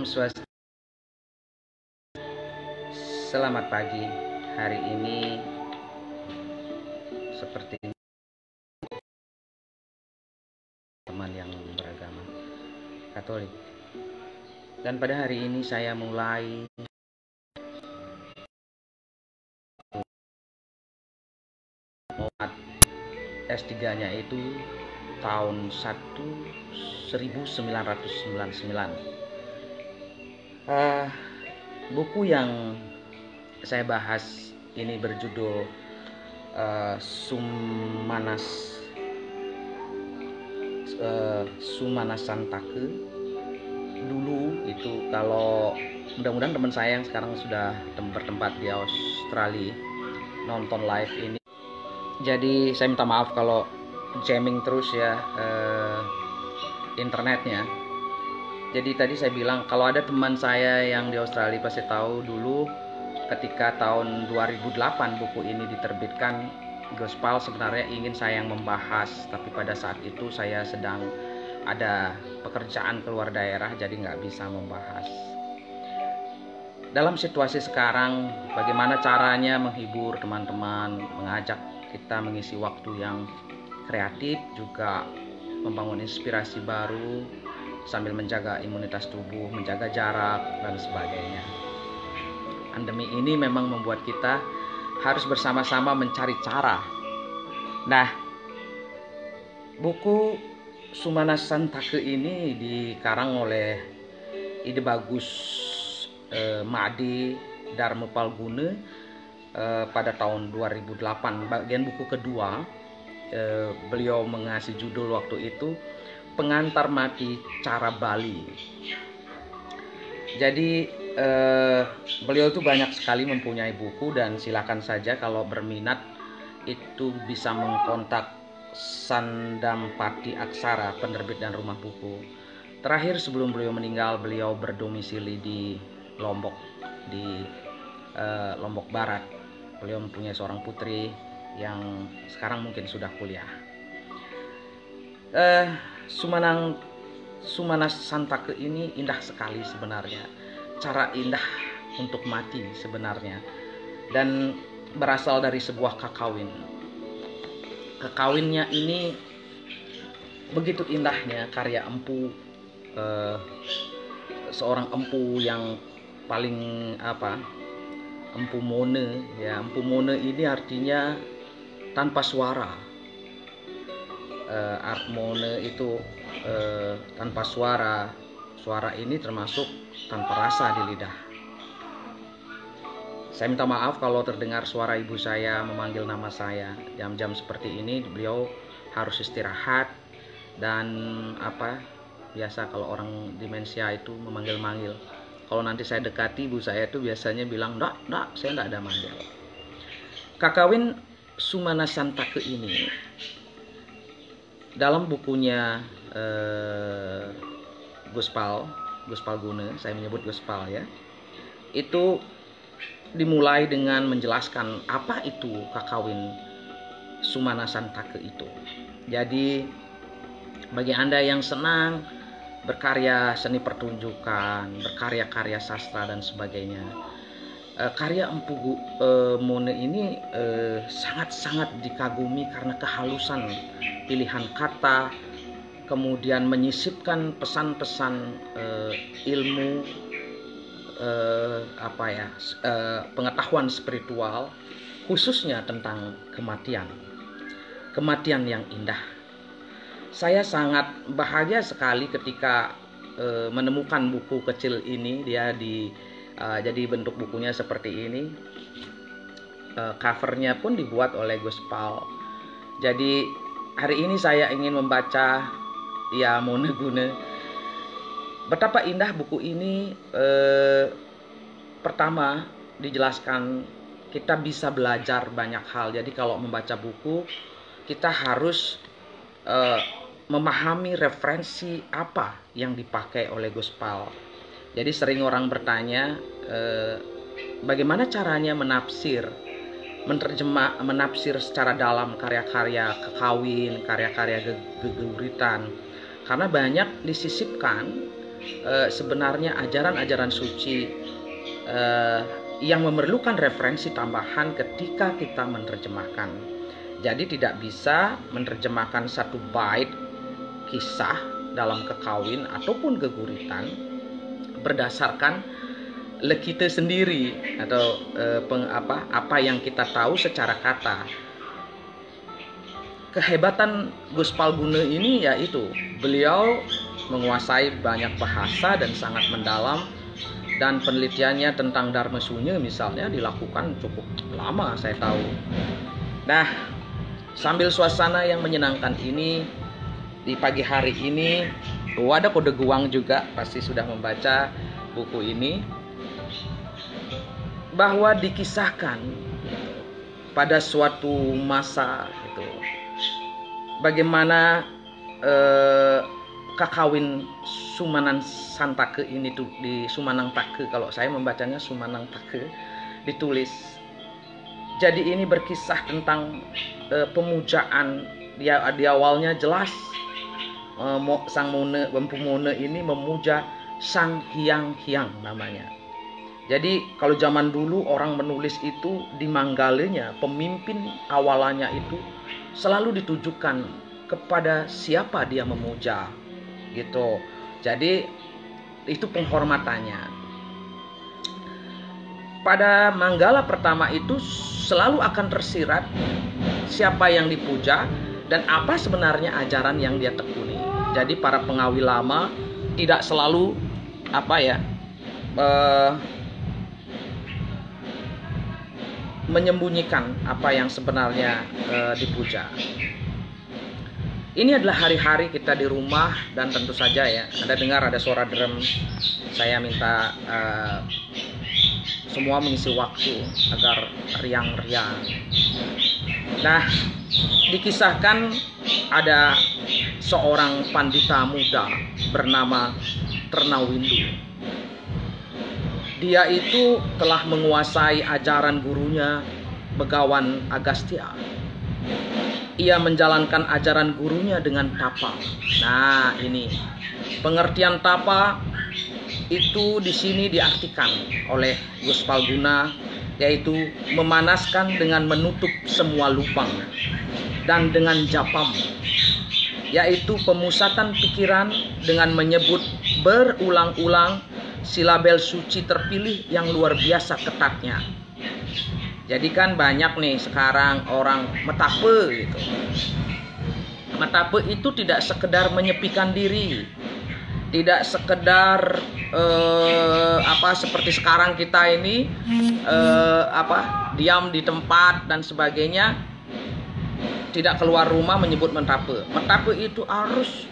Swastiastu. Selamat pagi. Hari ini seperti teman yang beragama Katolik. Dan pada hari ini saya mulai S3-nya itu tahun 1999. Buku yang saya bahas ini berjudul Sumanasantaka. Dulu itu, kalau mudah-mudahan teman saya yang sekarang sudah bertempat di Australia nonton live ini, jadi saya minta maaf kalau jamming terus ya internetnya. Jadi tadi saya bilang kalau ada teman saya yang di Australia pasti tahu dulu ketika tahun 2008 buku ini diterbitkan, Gospal sebenarnya ingin saya yang membahas, tapi pada saat itu saya sedang ada pekerjaan keluar daerah, jadi nggak bisa membahas. Dalam situasi sekarang, bagaimana caranya menghibur teman-teman, mengajak kita mengisi waktu yang kreatif, juga membangun inspirasi baru sambil menjaga imunitas tubuh, menjaga jarak, dan sebagainya. Pandemi ini memang membuat kita harus bersama-sama mencari cara. Nah, buku Sumanasantaka ini dikarang oleh Ide Bagus Made Dharmapalguna pada tahun 2008. Bagian buku kedua, beliau mengasih judul waktu itu Pengantar Mati Cara Bali. Jadi beliau itu banyak sekali mempunyai buku, dan silakan saja kalau berminat itu bisa mengkontak Sandampati Aksara, penerbit dan rumah buku. Terakhir sebelum beliau meninggal, beliau berdomisili di Lombok, di Lombok Barat. Beliau mempunyai seorang putri yang sekarang mungkin sudah kuliah. Sumanasantaka ini indah sekali sebenarnya, cara indah untuk mati sebenarnya, dan berasal dari sebuah kakawin. Kakawinnya ini begitu indahnya, karya empu, seorang empu yang paling empu mone ya. Empu mone ini artinya tanpa suara. Mone itu tanpa suara. Suara ini termasuk tanpa rasa di lidah. Saya minta maaf kalau terdengar suara ibu saya memanggil nama saya. Jam-jam seperti ini beliau harus istirahat, dan biasa kalau orang demensia itu memanggil-manggil. Kalau nanti saya dekati ibu saya itu biasanya bilang, "Nggak, saya nggak ada manggil." Kakawin Sumanasantaka ini dalam bukunya Gospal Guna, saya menyebut Gospal ya, itu dimulai dengan menjelaskan apa itu kakawin Sumanasantaka itu. Jadi bagi Anda yang senang berkarya seni pertunjukan, berkarya-karya sastra dan sebagainya, karya Empu Mone ini sangat-sangat dikagumi karena kehalusan pilihan kata, kemudian menyisipkan pesan-pesan ilmu, pengetahuan spiritual, khususnya tentang kematian yang indah. Saya sangat bahagia sekali ketika menemukan buku kecil ini. Dia jadi bentuk bukunya seperti ini. Covernya pun dibuat oleh Gospal. Jadi hari ini saya ingin membaca ya Mone Guna. Betapa indah buku ini. Pertama dijelaskan kita bisa belajar banyak hal. Jadi kalau membaca buku kita harus memahami referensi apa yang dipakai oleh Gospal. Jadi sering orang bertanya bagaimana caranya menafsir secara dalam karya-karya kakawin, karya-karya geguritan, karena banyak disisipkan sebenarnya ajaran-ajaran suci yang memerlukan referensi tambahan ketika kita menerjemahkan. Jadi tidak bisa menerjemahkan satu bait kisah dalam kekawin ataupun keguritan berdasarkan kita sendiri atau apa yang kita tahu secara kata. Kehebatan Gus Palguna ini yaitu beliau menguasai banyak bahasa dan sangat mendalam, dan penelitiannya tentang Dharma Sunya misalnya dilakukan cukup lama saya tahu. Nah, sambil suasana yang menyenangkan ini di pagi hari ini, ada Kode Guang juga pasti sudah membaca buku ini, bahwa dikisahkan pada suatu masa itu bagaimana kakawin Sumanang Santake ini tuh di Sumanang Take, kalau saya membacanya Sumanang Take, ditulis. Jadi ini berkisah tentang pemujaan. Dia di awalnya jelas Sang Empu Mone ini memuja Sang Hyang Hyang namanya. Jadi kalau zaman dulu orang menulis itu di Manggalanya, pemimpin awalannya itu selalu ditujukan kepada siapa dia memuja gitu. Jadi itu penghormatannya. Pada Manggala pertama itu selalu akan tersirat siapa yang dipuja dan apa sebenarnya ajaran yang dia tekuni. Jadi para pengawi lama tidak selalu menyembunyikan apa yang sebenarnya dipuja. Ini adalah hari-hari kita di rumah, dan tentu saja ya, Anda dengar ada suara drum. Saya minta semua mengisi waktu agar riang-riang. Nah, dikisahkan ada seorang pandita muda bernama Ternawindu. Dia itu telah menguasai ajaran gurunya Begawan Agastya. Ia menjalankan ajaran gurunya dengan tapa. Nah, ini pengertian tapa itu di sini diartikan oleh Gus Palguna, yaitu memanaskan dengan menutup semua lubang, dan dengan japam, yaitu pemusatan pikiran dengan menyebut berulang-ulang silabel suci terpilih yang luar biasa ketatnya. Jadi kan banyak nih sekarang orang metape gitu. Metape itu tidak sekedar menyepikan diri, tidak sekedar seperti sekarang kita ini diam di tempat dan sebagainya, tidak keluar rumah menyebut metape. Metape itu harus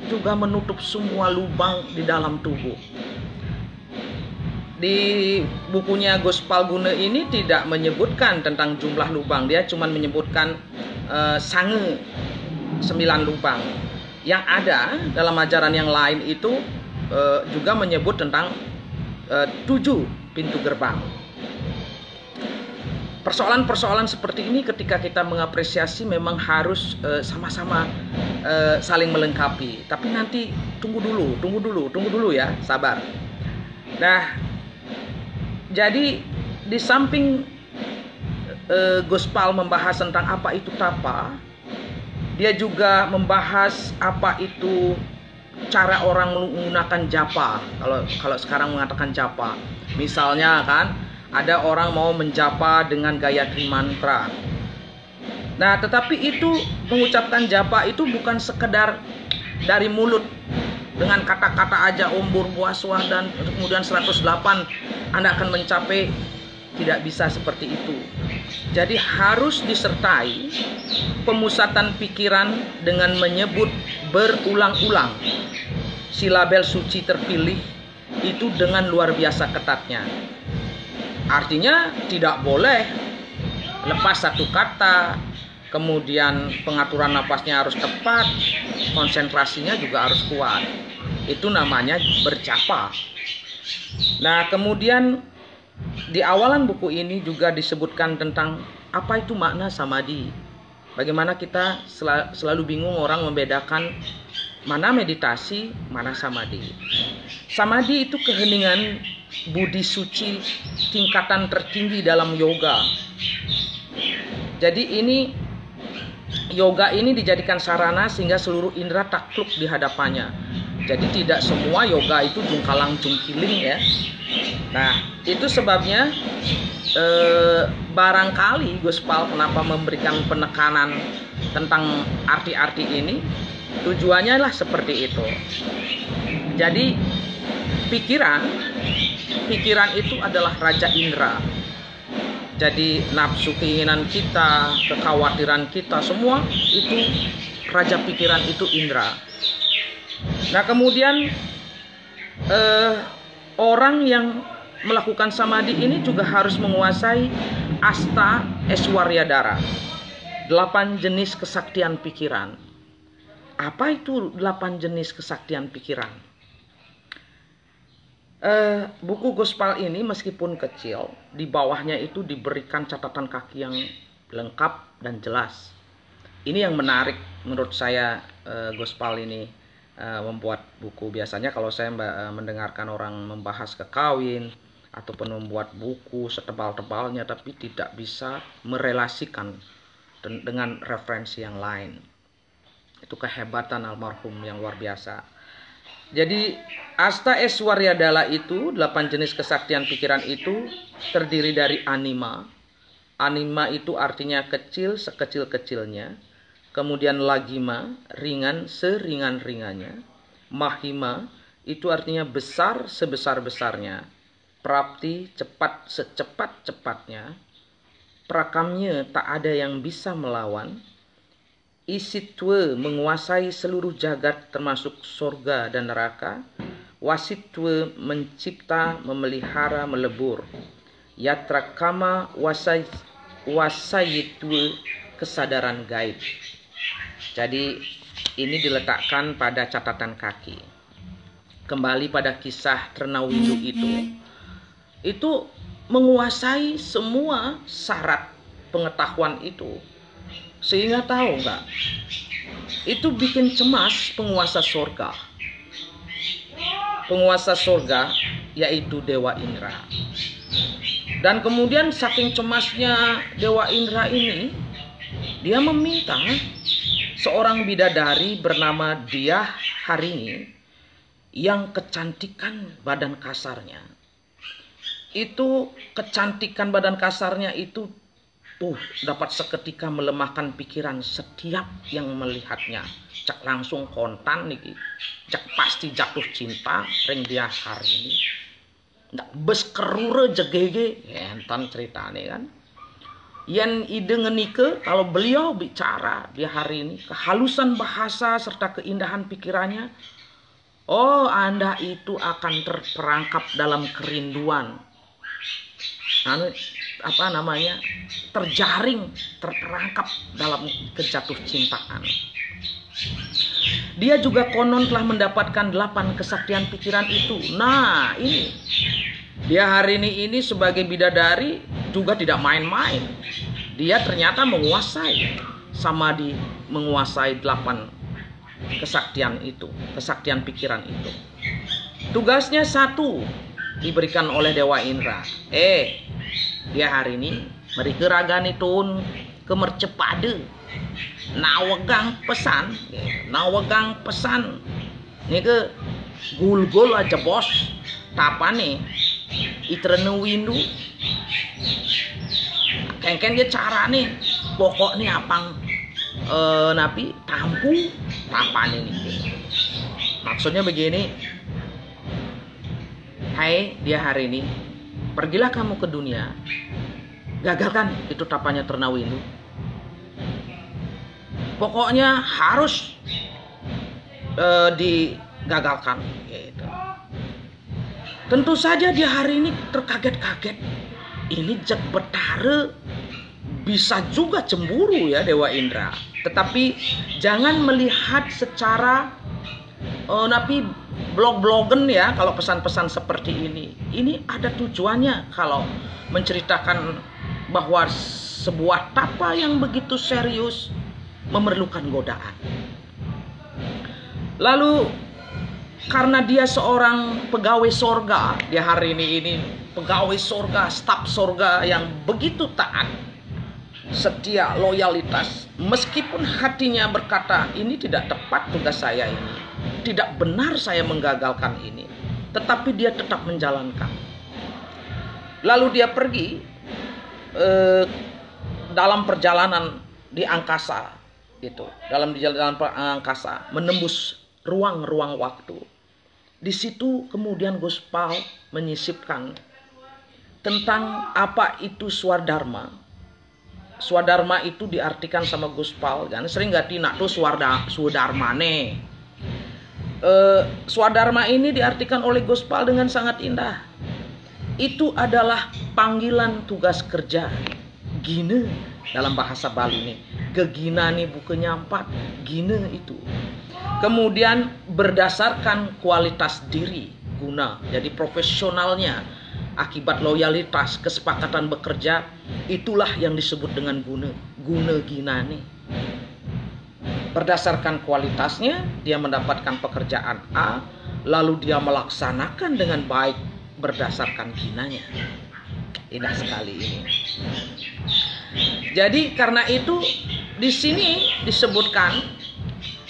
juga menutup semua lubang di dalam tubuh. Di bukunya Gus Palguna ini tidak menyebutkan tentang jumlah lubang, dia cuma menyebutkan sange 9 lubang. Yang ada dalam ajaran yang lain itu juga menyebut tentang 7 pintu gerbang. Persoalan-persoalan seperti ini ketika kita mengapresiasi memang harus sama-sama saling melengkapi. Tapi nanti tunggu dulu ya, sabar. Nah, jadi di samping Gus Pal membahas tentang apa itu tapa, dia juga membahas apa itu cara orang menggunakan japa. Kalau sekarang mengatakan japa, misalnya kan ada orang mau menjapa dengan gayatri mantra. Nah, tetapi itu mengucapkan japa itu bukan sekedar dari mulut dengan kata-kata aja Om Burbuaswa dan kemudian 108 Anda akan mencapai. Tidak bisa seperti itu. Jadi harus disertai pemusatan pikiran dengan menyebut berulang-ulang silabel suci terpilih itu dengan luar biasa ketatnya. Artinya tidak boleh lepas satu kata, kemudian pengaturan napasnya harus tepat, konsentrasinya juga harus kuat. Itu namanya berjapa. Nah, kemudian di awalan buku ini juga disebutkan tentang apa itu makna samadhi. Bagaimana kita selalu bingung orang membedakan Mana meditasi, mana samadhi. Samadhi itu keheningan budi suci tingkatan tertinggi dalam yoga. Jadi yoga ini dijadikan sarana sehingga seluruh indera takluk di hadapannya. Jadi tidak semua yoga itu jungkalang jungkiling ya. Nah, itu sebabnya barangkali Gus Pal kenapa memberikan penekanan tentang arti-arti ini, tujuannya lah seperti itu. Jadi pikiran itu adalah raja indera. Jadi nafsu, keinginan kita, kekhawatiran kita, semua itu raja pikiran, itu indera. Nah kemudian orang yang melakukan samadhi ini juga harus menguasai asta eswaryadara, 8 jenis kesaktian pikiran. Apa itu 8 jenis kesaktian pikiran? Buku Gus Pal ini meskipun kecil, di bawahnya itu diberikan catatan kaki yang lengkap dan jelas. Ini yang menarik menurut saya. Gus Pal ini membuat buku. Biasanya kalau saya mendengarkan orang membahas kekawin ataupun membuat buku setebal-tebalnya tapi tidak bisa merelasikan dengan referensi yang lain. Itu kehebatan almarhum yang luar biasa. Jadi asta eswaryadala itu, 8 jenis kesaktian pikiran itu terdiri dari anima. Anima itu artinya kecil sekecil-kecilnya. Kemudian lagima, ringan seringan-ringannya. Mahima itu artinya besar sebesar-besarnya. Prapti, cepat secepat-cepatnya. Prakamnya, tak ada yang bisa melawan. Isitwe, menguasai seluruh jagat termasuk surga dan neraka. Wasitwe, mencipta, memelihara, melebur. Yatrakama, wasayitwe, kesadaran gaib. Jadi ini diletakkan pada catatan kaki. Kembali pada kisah Trnawindu itu menguasai semua syarat pengetahuan itu. Sehingga tahu nggak? Itu bikin cemas penguasa surga. Penguasa surga yaitu Dewa Indra. Dan kemudian saking cemasnya Dewa Indra ini, dia meminta seorang bidadari bernama Diah Harini yang kecantikan badan kasarnya. Itu kecantikan badan kasarnya itu dapat seketika melemahkan pikiran setiap yang melihatnya. Cak langsung kontan niki. Cak pasti jatuh cinta ring Diah Harini. Ndak bes kerure jegege enten ceritane kan. Yen ide ngenike kalau beliau bicara Diah Harini, kehalusan bahasa serta keindahan pikirannya, oh Anda itu akan terperangkap dalam kerinduan. Terjaring, terperangkap dalam kejatuh cintaan. Dia juga konon telah mendapatkan 8 kesaktian pikiran itu. Nah ini Diah Harini ini sebagai bidadari juga tidak main-main. Dia ternyata menguasai samadhi, menguasai 8 kesaktian itu, kesaktian pikiran itu. Tugasnya 1 diberikan oleh Dewa Indra. Diah Harini meri keragani tun kemercepade nawegang pesan ini ke gul-gul aja bos tapane Trnawindu kengken dia cara nih pokoknya apang napi tampu tapane nih. Maksudnya begini, hai Diah Harini, pergilah kamu ke dunia, gagalkan itu tapanya Trnawindu. Pokoknya harus digagalkan. Gitu. Tentu saja Diah Harini terkaget-kaget. Ini Jek Betara bisa juga cemburu ya Dewa Indra. Tetapi jangan melihat secara napi blog-blogen ya kalau pesan-pesan seperti ini. Ini ada tujuannya kalau menceritakan bahwa sebuah tapa yang begitu serius memerlukan godaan. Lalu karena dia seorang pegawai sorga, dia hari ini pegawai sorga, staf sorga yang begitu taat, setia, loyalitas, meskipun hatinya berkata ini tidak tepat tugas saya ini, tidak benar saya menggagalkan ini, tetapi dia tetap menjalankan. Lalu dia pergi dalam perjalanan di angkasa itu, dalam angkasa, menembus ruang-ruang waktu. Di situ kemudian Gospal menyisipkan tentang apa itu swadharma. Swadharma itu diartikan sama Gospal kan sering gak tina tuh swadharmane. Swadharma ini diartikan oleh Gospal dengan sangat indah. Itu adalah panggilan tugas kerja. Gine dalam bahasa Bali nih, gegina nih bukunya 4, gine itu. Kemudian berdasarkan kualitas diri, guna, jadi profesionalnya, akibat loyalitas, kesepakatan bekerja, itulah yang disebut dengan guna gina nih. Berdasarkan kualitasnya, dia mendapatkan pekerjaan A, lalu dia melaksanakan dengan baik berdasarkan ginanya. Indah sekali ini. Jadi karena itu di sini disebutkan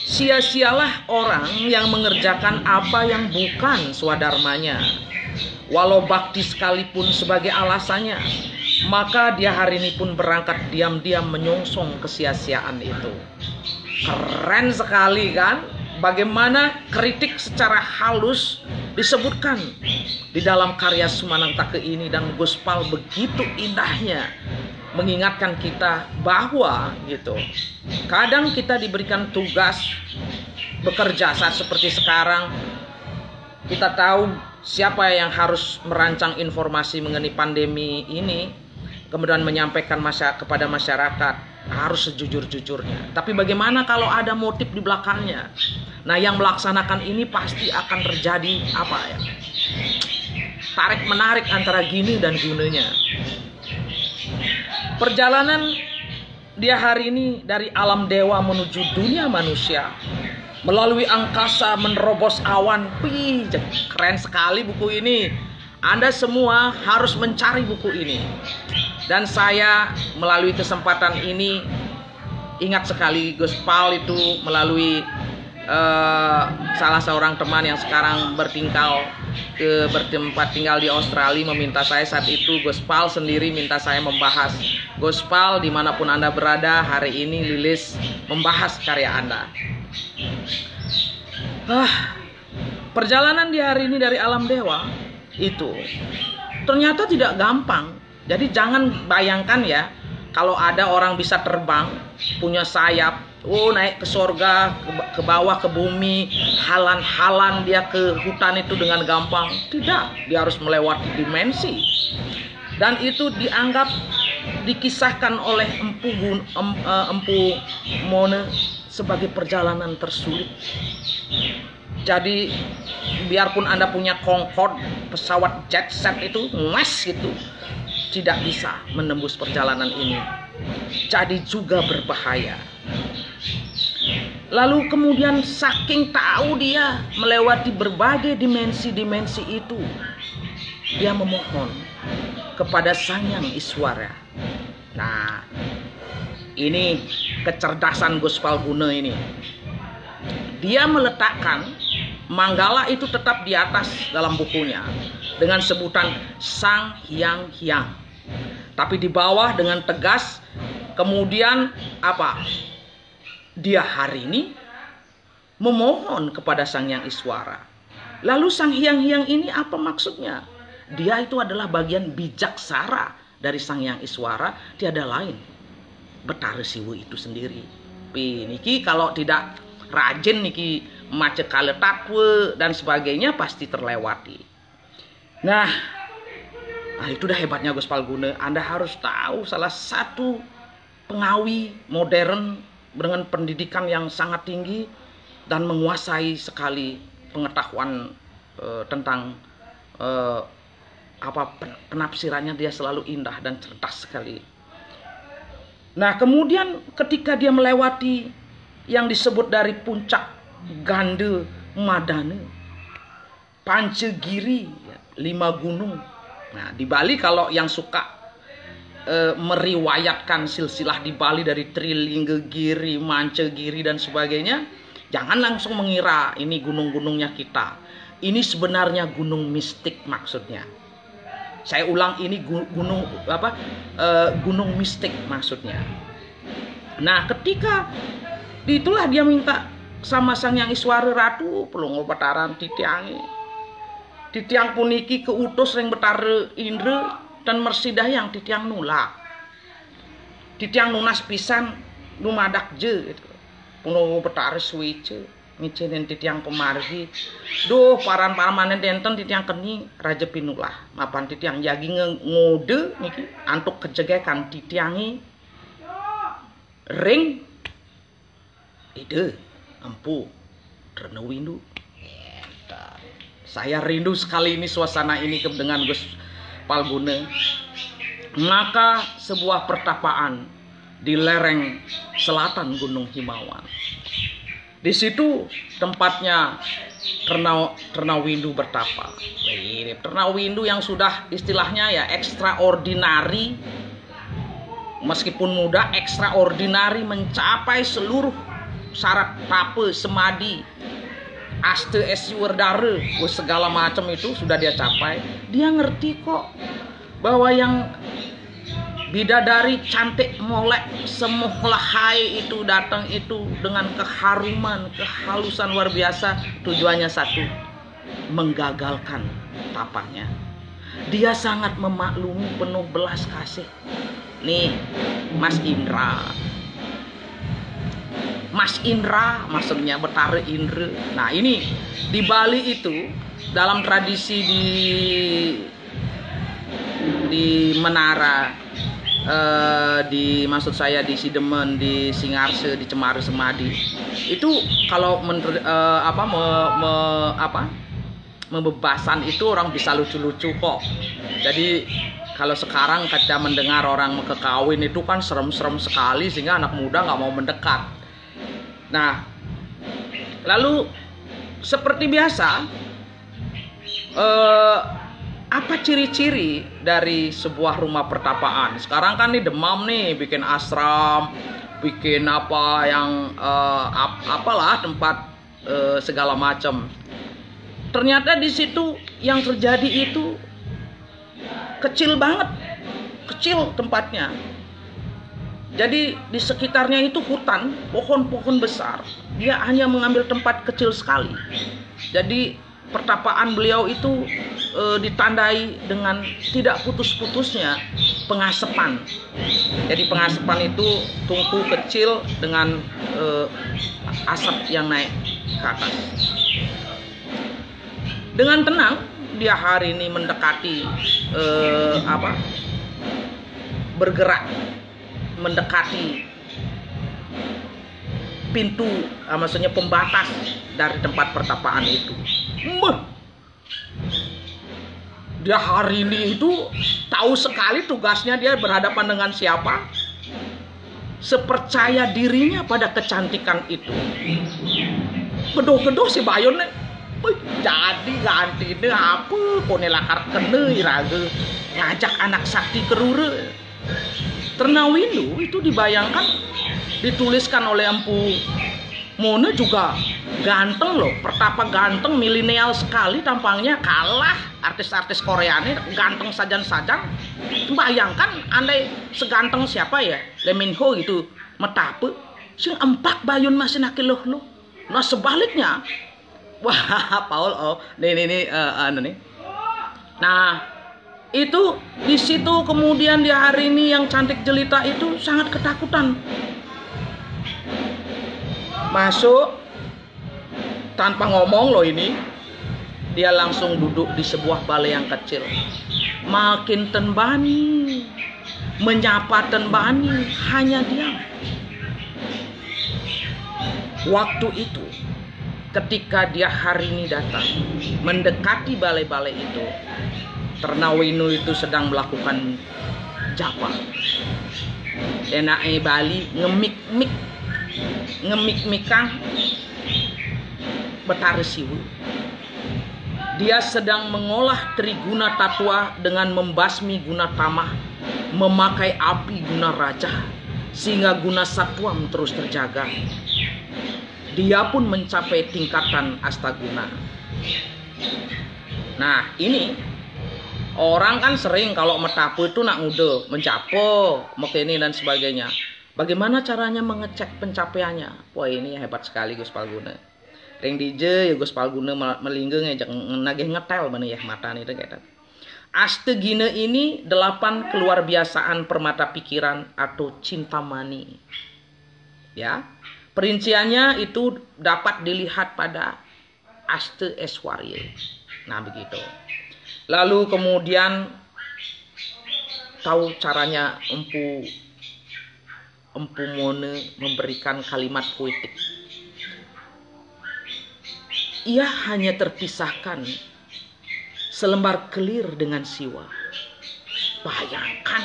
sia-sialah orang yang mengerjakan apa yang bukan swadharmanya, walau bakti sekalipun sebagai alasannya, maka dia hari ini pun berangkat diam-diam menyongsong kesia-siaan itu. Keren sekali kan? Bagaimana kritik secara halus disebutkan di dalam karya Sumanantaka ini, dan Gospal begitu indahnya mengingatkan kita bahwa gitu, kadang kita diberikan tugas bekerja saat seperti sekarang. Kita tahu siapa yang harus merancang informasi mengenai pandemi ini, kemudian menyampaikan kepada masyarakat harus sejujur-jujurnya. Tapi bagaimana kalau ada motif di belakangnya? Nah, yang melaksanakan ini pasti akan terjadi apa ya? Tarik menarik antara gini dan gunanya. Perjalanan dia hari ini dari alam dewa menuju dunia manusia, melalui angkasa, menerobos awan. Keren sekali buku ini. Anda semua harus mencari buku ini. Dan saya melalui kesempatan ini ingat sekali Gospal itu melalui salah seorang teman yang sekarang bertempat tinggal di Australia meminta saya saat itu. Gospal sendiri minta saya membahas Gospal dimanapun Anda berada. Hari ini Lilis membahas karya Anda. Perjalanan di hari ini dari alam dewa itu ternyata tidak gampang. Jadi jangan bayangkan ya, kalau ada orang bisa terbang, punya sayap, naik ke surga, ke bawah ke bumi, halan-halan dia ke hutan itu dengan gampang. Tidak, dia harus melewati dimensi. Dan itu dianggap, dikisahkan oleh Empu Mone sebagai perjalanan tersulit. Jadi biarpun Anda punya Concorde, pesawat jet set itu, gitu, tidak bisa menembus perjalanan ini. Jadi juga berbahaya. Lalu kemudian saking tahu dia melewati berbagai dimensi-dimensi itu, dia memohon kepada Sang Hyang Iswara. Nah, ini kecerdasan Gospal Guna ini. Dia meletakkan Manggala itu tetap di atas dalam bukunya dengan sebutan Sang Hyang Hyang. Tapi di bawah dengan tegas, kemudian apa? Dia hari ini memohon kepada Sang Hyang Iswara. Lalu Sang Hyang Hyang ini apa maksudnya? Dia itu adalah bagian bijaksara dari Sang Hyang Iswara, tiada lain Betara Siwa itu sendiri. Niki kalau tidak rajin niki mace kale tatwe dan sebagainya pasti terlewati. Nah, itu dah hebatnya Gospal Guna. Anda harus tahu salah satu pengawi modern dengan pendidikan yang sangat tinggi dan menguasai sekali pengetahuan tentang penafsirannya. Dia selalu indah dan cerdas sekali. Nah, kemudian ketika dia melewati yang disebut dari puncak Gande Madane, Pancegiri, 5 gunung. Nah, di Bali kalau yang suka meriwayatkan silsilah di Bali dari Trilinggegiri, Mancegiri dan sebagainya, jangan langsung mengira ini gunung-gunungnya kita. Ini sebenarnya gunung mistik maksudnya. Saya ulang, ini gunung mistik maksudnya. Nah, ketika itulah dia minta sama Sang Hyang Iswara Ratu pelongo betaran titiangi. Titiang puniki keutus ring betara Indra dan mersidah yang titiang nulak. Titiang nunas pisan numadak je gitu. Pelongo betara suwice ngicinin titiang pemargi. Duh, paran-parmanen denten titiang keni raja pinulah. Mapan titiang jagi ngode niki antuk kejegekan titiangi ring ide empu Rena Windu. Saya rindu sekali ini suasana ini dengan Gus Palguna. Maka sebuah pertapaan di lereng selatan Gunung Himawan. Di situ tempatnya Rena Windu bertapa. Rena Windu yang sudah istilahnya ya extraordinary, meskipun muda, extraordinary, mencapai seluruh syarat tape, semadi, aste, eswardara, segala macam itu sudah dia capai. Dia ngerti kok bahwa yang bidadari cantik molek semuhlahai itu datang itu dengan keharuman, kehalusan luar biasa. Tujuannya satu, menggagalkan tapanya. Dia sangat memaklumi, penuh belas kasih. Nih Mas Indra maksudnya Betara Indra. Nah, ini di Bali itu dalam tradisi di Menara, maksud saya di Sidemen, di Singarse, di Cemara Semadi itu kalau membebasan itu orang bisa lucu-lucu kok. Jadi kalau sekarang kita mendengar orang kekawin itu kan serem-serem sekali sehingga anak muda nggak mau mendekat. Nah, lalu seperti biasa, apa ciri-ciri dari sebuah rumah pertapaan? Sekarang kan nih demam nih, bikin ashram, bikin apa yang apalah tempat segala macam. Ternyata di situ yang terjadi itu kecil banget, kecil tempatnya. Jadi di sekitarnya itu hutan, pohon-pohon besar. Dia hanya mengambil tempat kecil sekali. Jadi pertapaan beliau itu ditandai dengan tidak putus-putusnya pengasepan. Jadi pengasepan itu tungku kecil dengan asap yang naik ke atas. Dengan tenang dia hari ini mendekati bergerak mendekati pintu, maksudnya pembatas dari tempat pertapaan itu. Dia hari ini itu tahu sekali tugasnya, dia berhadapan dengan siapa, sepercaya dirinya pada kecantikan itu. Gedoh-gedoh si Bayon nih, jadi ganti ini apa konelakar kene iraga ngajak anak sakti kerure. Rena Windu itu dibayangkan, dituliskan oleh Empu Mone juga ganteng loh, pertapa ganteng, milenial sekali tampangnya, kalah artis-artis Korea ini, ganteng sajan-sajan. Bayangkan andai seganteng siapa ya, Lee Min Ho gitu, metape, sing empak Bayun masih nakiloh lo. Nah sebaliknya, wah Paul, nih. Nah itu di situ kemudian di hari ini yang cantik jelita itu sangat ketakutan. Masuk tanpa ngomong loh ini, dia langsung duduk di sebuah balai yang kecil. Makin tenbani, menyapa tenbani, hanya diam. Waktu itu ketika dia hari ini datang mendekati balai-balai itu, Rena Windu itu sedang melakukan japa. Enake Bali ngemik-mikan Betara Siwu. Dia sedang mengolah Triguna Tattwa dengan membasmi guna tamah, memakai api guna raja, sehingga guna satwam terus terjaga. Dia pun mencapai tingkatan astaguna. Nah ini orang kan sering kalau metapu itu nak ngude, mencapo, mekini dan sebagainya. Bagaimana caranya mengecek pencapaiannya? Wah ini hebat sekali Gus Palguna. Ring DJ ya Gus Palguna melingge ngejak nagih ngetel mana ya mata itu kayak Astegina ini 8 keluar biasaan permata pikiran atau cintamani. Ya. Perinciannya itu dapat dilihat pada Aste Eswarya. Nah begitu. Lalu kemudian tahu caranya Empu Mone memberikan kalimat poetik. Ia hanya terpisahkan selembar kelir dengan siwa. Bayangkan.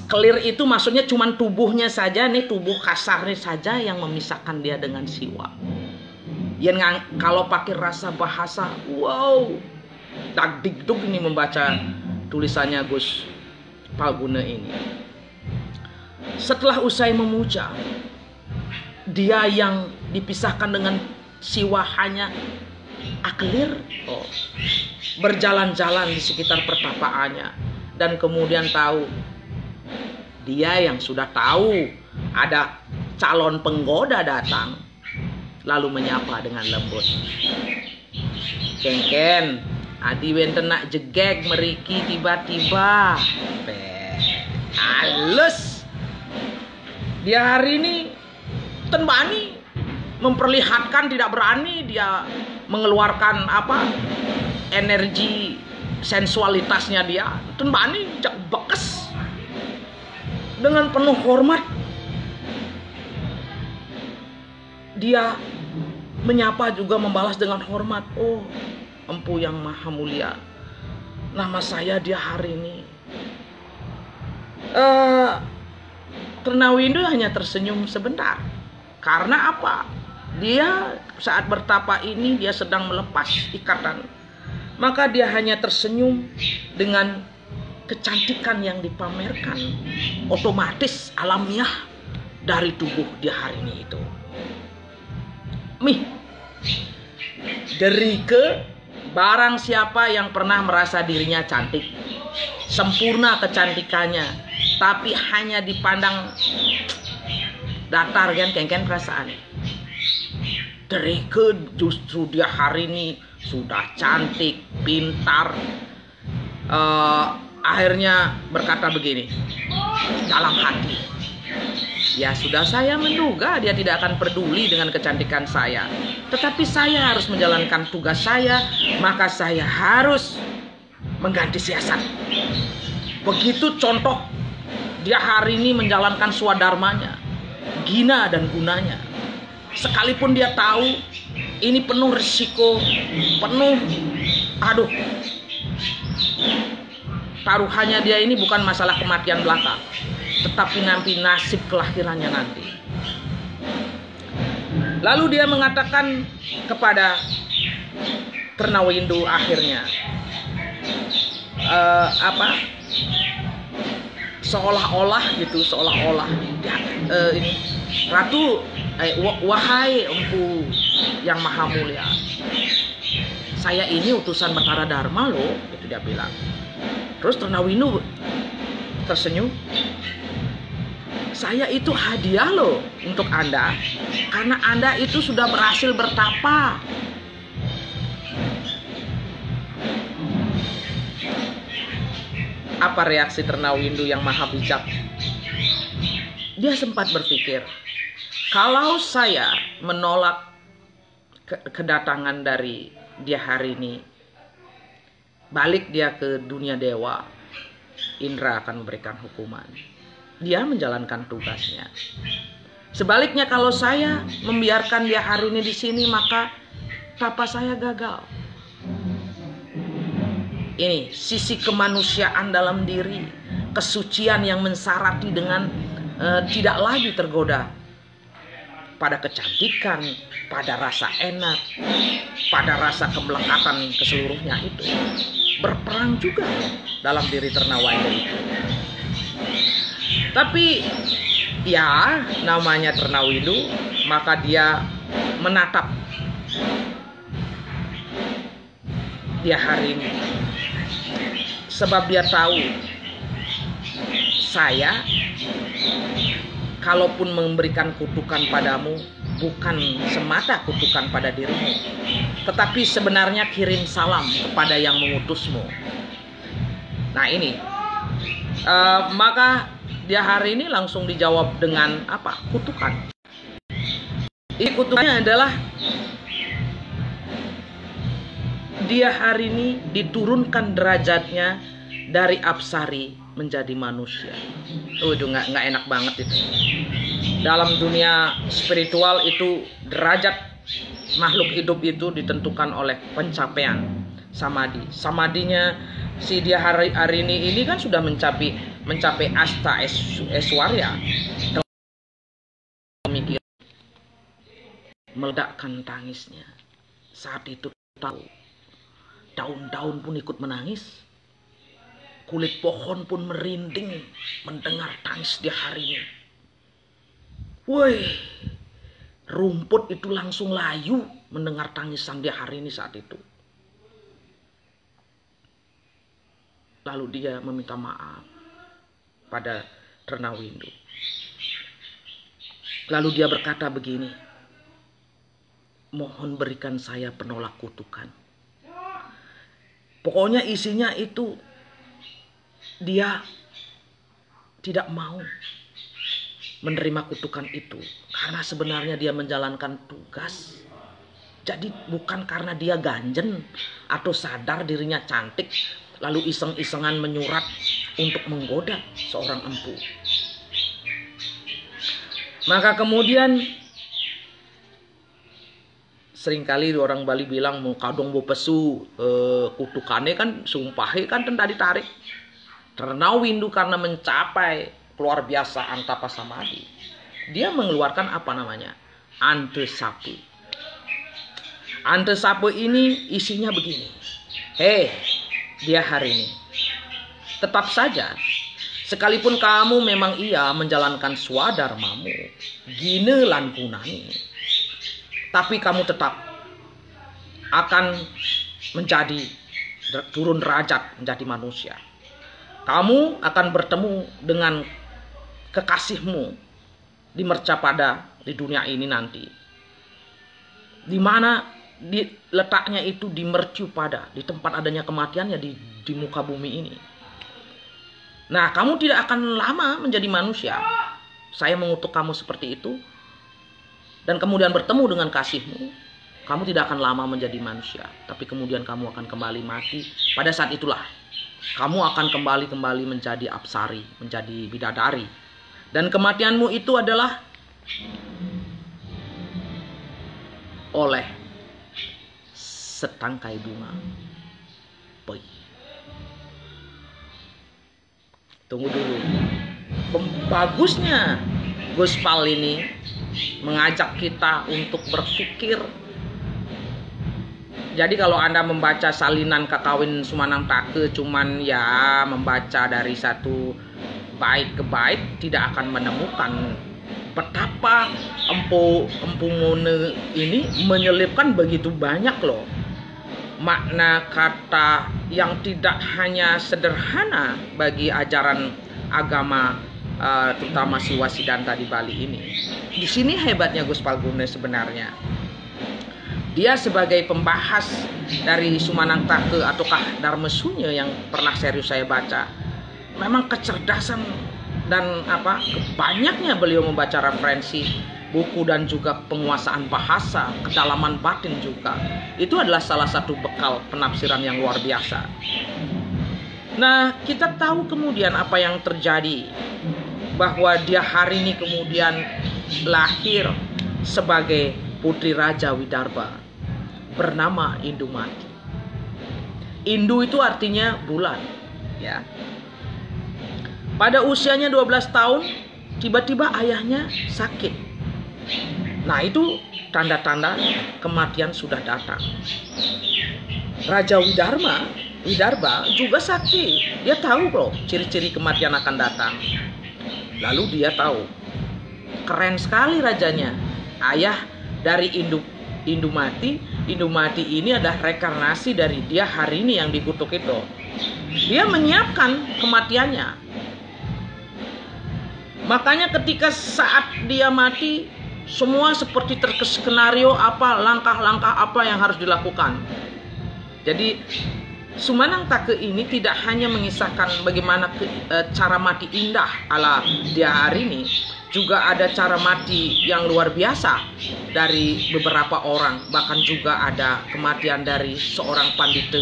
Kelir itu maksudnya cuma tubuhnya saja, nih tubuh kasarnya saja yang memisahkan dia dengan siwa. Yang kalau pakai rasa bahasa, wow, tak digduk ini membaca tulisannya Gus Palguna ini. Setelah usai memuja, dia yang dipisahkan dengan siwa hanya aklir, berjalan-jalan di sekitar pertapaannya, dan kemudian tahu dia yang sudah tahu ada calon penggoda datang, lalu menyapa dengan lembut. Kengken, adi wenten nak jegek meriki tiba-tiba. Halus. Dia hari ini tenbani memperlihatkan tidak berani dia mengeluarkan energi sensualitasnya dia. Tenbani jak bekes. Dengan penuh hormat dia menyapa juga membalas dengan hormat. Oh, Empu yang maha mulia, nama saya dia hari ini. Trunawindu hanya tersenyum sebentar. Karena apa? Dia saat bertapa ini dia sedang melepas ikatan. Maka dia hanya tersenyum dengan kecantikan yang dipamerkan otomatis alamiah dari tubuh dia hari ini itu. Dari ke barang siapa yang pernah merasa dirinya cantik, sempurna kecantikannya, tapi hanya dipandang datar kan kengken perasaan. Dari ke justru dia hari ini sudah cantik, pintar. Akhirnya berkata begini dalam hati, ya sudah saya menduga dia tidak akan peduli dengan kecantikan saya, tetapi saya harus menjalankan tugas saya, maka saya harus mengganti siasat. Begitu contoh dia hari ini menjalankan swadharmanya, gina dan gunanya, sekalipun dia tahu ini penuh risiko, penuh taruhannya dia ini bukan masalah kematian belaka, tetapi nanti nasib kelahirannya nanti. Lalu dia mengatakan kepada Trunawindu akhirnya, seolah-olah ini Ratu, wahai Empu yang maha mulia, saya ini utusan Batara Dharma loh, itu dia bilang. Terus Trunawindu tersenyum. Saya itu hadiah loh untuk Anda, karena Anda itu sudah berhasil bertapa. Apa reaksi Trunawindu yang maha bijak? Dia sempat berpikir, kalau saya menolak kedatangan dari dia hari ini, balik dia ke dunia dewa, Indra akan memberikan hukuman. Dia menjalankan tugasnya. Sebaliknya kalau saya membiarkan dia hari ini di sini, maka tapa saya gagal. Ini sisi kemanusiaan dalam diri, kesucian yang mensarati dengan tidak lagi tergoda. pada kecantikan, pada rasa enak, pada rasa kemelekatan keseluruhnya itu berperang juga dalam diri Ternawindu itu. Tapi ya namanya Ternawindu, maka dia menatap dia hari ini. Sebab dia tahu, saya kalaupun memberikan kutukan padamu, bukan semata kutukan pada dirimu, tetapi sebenarnya kirim salam kepada yang mengutusmu. Nah ini, maka dia hari ini langsung dijawab dengan apa? Kutukan. Ini kutukannya adalah dia hari ini diturunkan derajatnya dari apsari menjadi manusia. Udah nggak enak banget itu. Dalam dunia spiritual itu derajat makhluk hidup itu ditentukan oleh pencapaian samadhi. Samadinya si dia hari ini kan sudah mencapai asta eswarya. Memikir, meledakkan tangisnya. Saat itu tahu daun-daun pun ikut menangis. Kulit pohon pun merinding mendengar tangis dia hari ini. Woi, rumput itu langsung layu mendengar tangisan dia hari ini saat itu. Lalu dia meminta maaf pada Ternawindu. Lalu dia berkata begini, mohon berikan saya penolak kutukan. Pokoknya isinya itu dia tidak mau menerima kutukan itu karena sebenarnya dia menjalankan tugas. Jadi bukan karena dia ganjen atau sadar dirinya cantik lalu iseng-isengan menyurat untuk menggoda seorang empu. Maka kemudian seringkali orang Bali bilang mau kadung bo pesu, kutukane kan sumpahe kan tadi tarik. Ternawindu karena mencapai luar biasa antapa samadhi, dia mengeluarkan apa namanya? Antesapu. Antesapu ini isinya begini. Hei, dia hari ini. Tetap saja, sekalipun kamu memang menjalankan swadharmamu, gine lan punani, tapi kamu tetap akan menjadi turun derajat menjadi manusia. Kamu akan bertemu dengan kekasihmu di mercapada di dunia ini nanti. Di mana letaknya itu di mercupada, di tempat adanya kematian ya di muka bumi ini. Nah, kamu tidak akan lama menjadi manusia. Saya mengutuk kamu seperti itu. Dan kemudian bertemu dengan kasihmu, kamu tidak akan lama menjadi manusia. Tapi kemudian kamu akan kembali mati. Pada saat itulah kamu akan kembali menjadi apsari, menjadi bidadari. Dan kematianmu itu adalah oleh setangkai bunga. Poi. Tunggu dulu. Bagusnya Gus Pal ini mengajak kita untuk berpikir. Jadi kalau Anda membaca salinan Kakawin Sumanang Take cuman ya membaca dari satu bait ke bait, tidak akan menemukan betapa Empu Ngone ini menyelipkan begitu banyak loh makna kata yang tidak hanya sederhana bagi ajaran agama terutama Siwa Siddhanta di Bali ini. Di sini hebatnya Gus Palguna sebenarnya. Dia sebagai pembahas dari Sumanang Take ataukah Dharma Sunya yang pernah serius saya baca, memang kecerdasan dan banyaknya beliau membaca referensi buku dan juga penguasaan bahasa, kedalaman batin juga. Itu adalah salah satu bekal penafsiran yang luar biasa. Nah, kita tahu kemudian apa yang terjadi, bahwa dia hari ini kemudian lahir sebagai putri Raja Widarbha bernama Indumati. Indu itu artinya bulan, ya. Pada usianya 12 tahun, tiba-tiba ayahnya sakit. Nah, itu tanda-tanda kematian sudah datang. Raja Widarba juga sakti. Dia tahu loh ciri-ciri kematian akan datang. Lalu dia tahu. Keren sekali rajanya. Ayah dari Indumati. Indumati ini adalah reinkarnasi dari dia hari ini yang dikutuk itu. Dia menyiapkan kematiannya. Makanya ketika saat dia mati, semua seperti terkeskenario apa langkah-langkah apa yang harus dilakukan. Jadi Sumanang Take ini tidak hanya mengisahkan bagaimana cara mati indah ala dia hari ini, juga ada cara mati yang luar biasa dari beberapa orang, bahkan juga ada kematian dari seorang pandita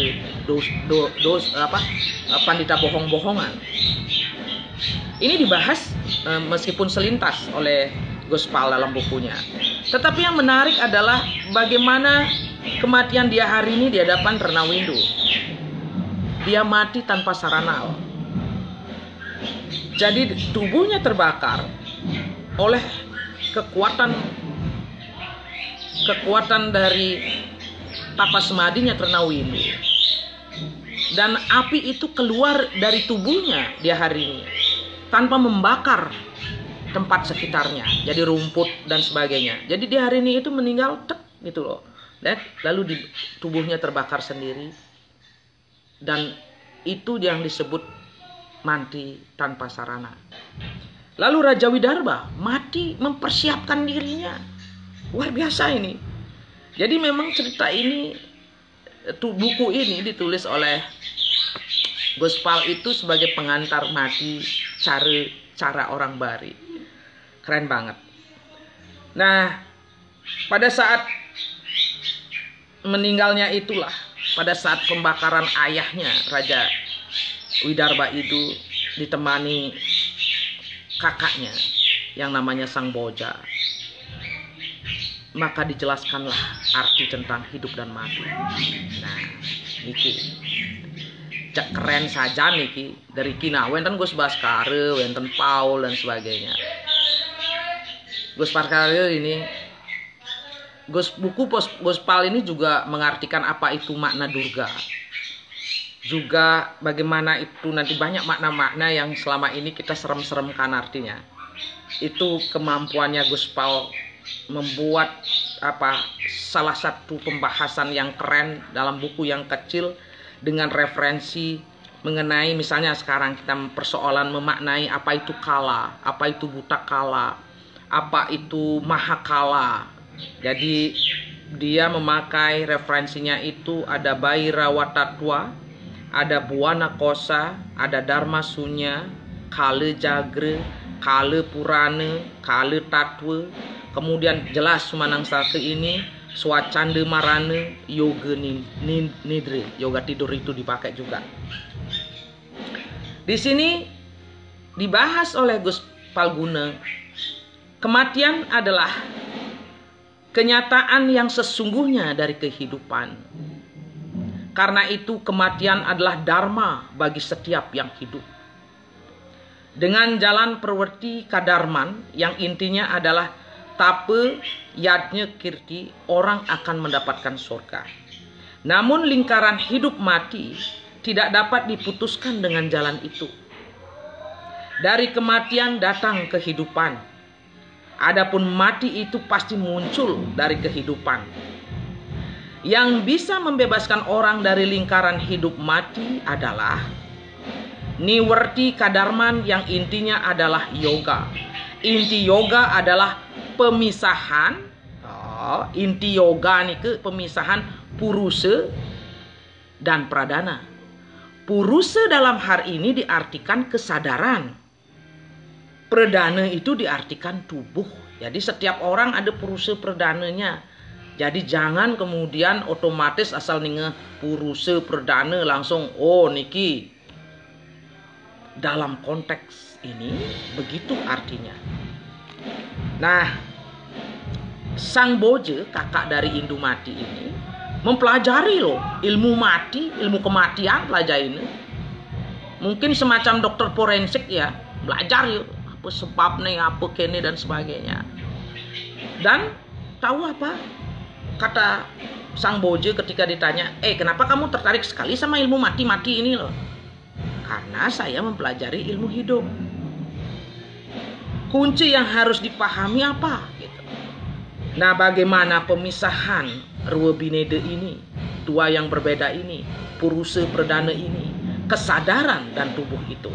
pandita bohong-bohongan. Ini dibahas meskipun selintas oleh Gospal dalam bukunya. Tetapi yang menarik adalah bagaimana kematian dia hari ini di hadapan Renawindu. Dia mati tanpa sarana. Jadi tubuhnya terbakar oleh kekuatan dari tapas semadinya Renawindu. Dan api itu keluar dari tubuhnya dia hari ini tanpa membakar tempat sekitarnya, jadi rumput dan sebagainya. Jadi di hari ini itu meninggal gitu loh. Lalu di tubuhnya terbakar sendiri. Dan itu yang disebut mati tanpa sarana. Lalu Raja Widarba mati mempersiapkan dirinya. Luar biasa ini. Jadi memang cerita ini, buku ini ditulis oleh Gospal itu sebagai pengantar mati cara orang Bari. Keren banget. Nah, pada saat meninggalnya itulah, pada saat pembakaran ayahnya Raja Widarba itu ditemani kakaknya yang namanya Sang Boja. Maka dijelaskanlah arti tentang hidup dan mati. Nah, niki cek keren saja niki dari kina wenten Gus Baskara, wenten Paul dan sebagainya. Gus Baskara ini Gospal ini juga mengartikan apa itu makna Durga. Juga bagaimana itu nanti banyak makna-makna yang selama ini kita serem-seremkan artinya. Itu kemampuannya Gospal membuat salah satu pembahasan yang keren dalam buku yang kecil dengan referensi mengenai misalnya sekarang kita persoalan memaknai apa itu kala, apa itu buta kala, apa itu mahakala. Jadi dia memakai referensinya itu ada Bhairawatatwa, ada Buwana Kosa, ada Dharma Sunya, Kale Jagre, Kale Purana, Kale Tatwa. Kemudian jelas Sumanang Take ini Swacanda Marana, Yoga Nidra, yoga tidur itu dipakai juga. Di sini dibahas oleh Gus Palguna, kematian adalah kenyataan yang sesungguhnya dari kehidupan. Karena itu kematian adalah dharma bagi setiap yang hidup. Dengan jalan perwerti kadarman yang intinya adalah tape yadnya kirti, orang akan mendapatkan surga. Namun lingkaran hidup mati tidak dapat diputuskan dengan jalan itu. Dari kematian datang kehidupan. Adapun mati itu pasti muncul dari kehidupan. Yang bisa membebaskan orang dari lingkaran hidup mati adalah Niwerti Kadarman yang intinya adalah yoga. Inti yoga adalah pemisahan. Inti yoga nih ke pemisahan purusa dan pradana. Purusa dalam hal ini diartikan kesadaran. Pradana itu diartikan tubuh. Jadi setiap orang ada purusa pradananya. Jadi jangan kemudian otomatis asal ninge purusa pradana langsung niki. Dalam konteks ini begitu artinya. Nah, Sang Boja, kakak dari Indumati ini mempelajari loh ilmu mati, ilmu kematian pelajari ini. Mungkin semacam dokter forensik ya, belajar yuk apa sebabnya, apa kene dan sebagainya. Dan Tahu apa kata sang boja ketika ditanya, kenapa kamu tertarik sekali sama ilmu mati-mati ini loh? Karena saya mempelajari ilmu hidup. Kunci yang harus dipahami apa? Gitu. Nah, bagaimana pemisahan Rua Bineda ini, dua yang berbeda ini, Purusa Perdana ini, kesadaran dan tubuh itu.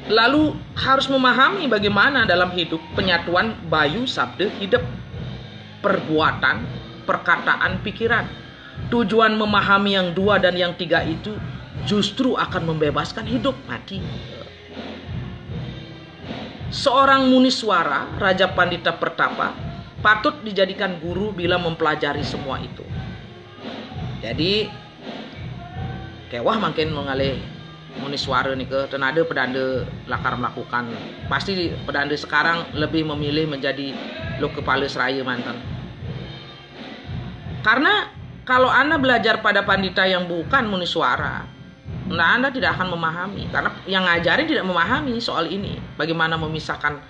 Lalu harus memahami bagaimana dalam hidup penyatuan bayu, sabda, hidup, perbuatan, perkataan, pikiran. Tujuan memahami yang dua dan yang tiga itu justru akan membebaskan hidup mati. Seorang muniswara, Raja Pandita Pertapa, patut dijadikan guru bila mempelajari semua itu. Jadi kewah makin mengalih muniswara nih ke tenada pedanda lakar melakukan. Pasti pedanda sekarang lebih memilih menjadi lo kepala seraya mantan. Karena kalau Anda belajar pada pandita yang bukan muniswara, nah Anda tidak akan memahami. Karena yang ngajarin tidak memahami soal ini. Bagaimana memisahkan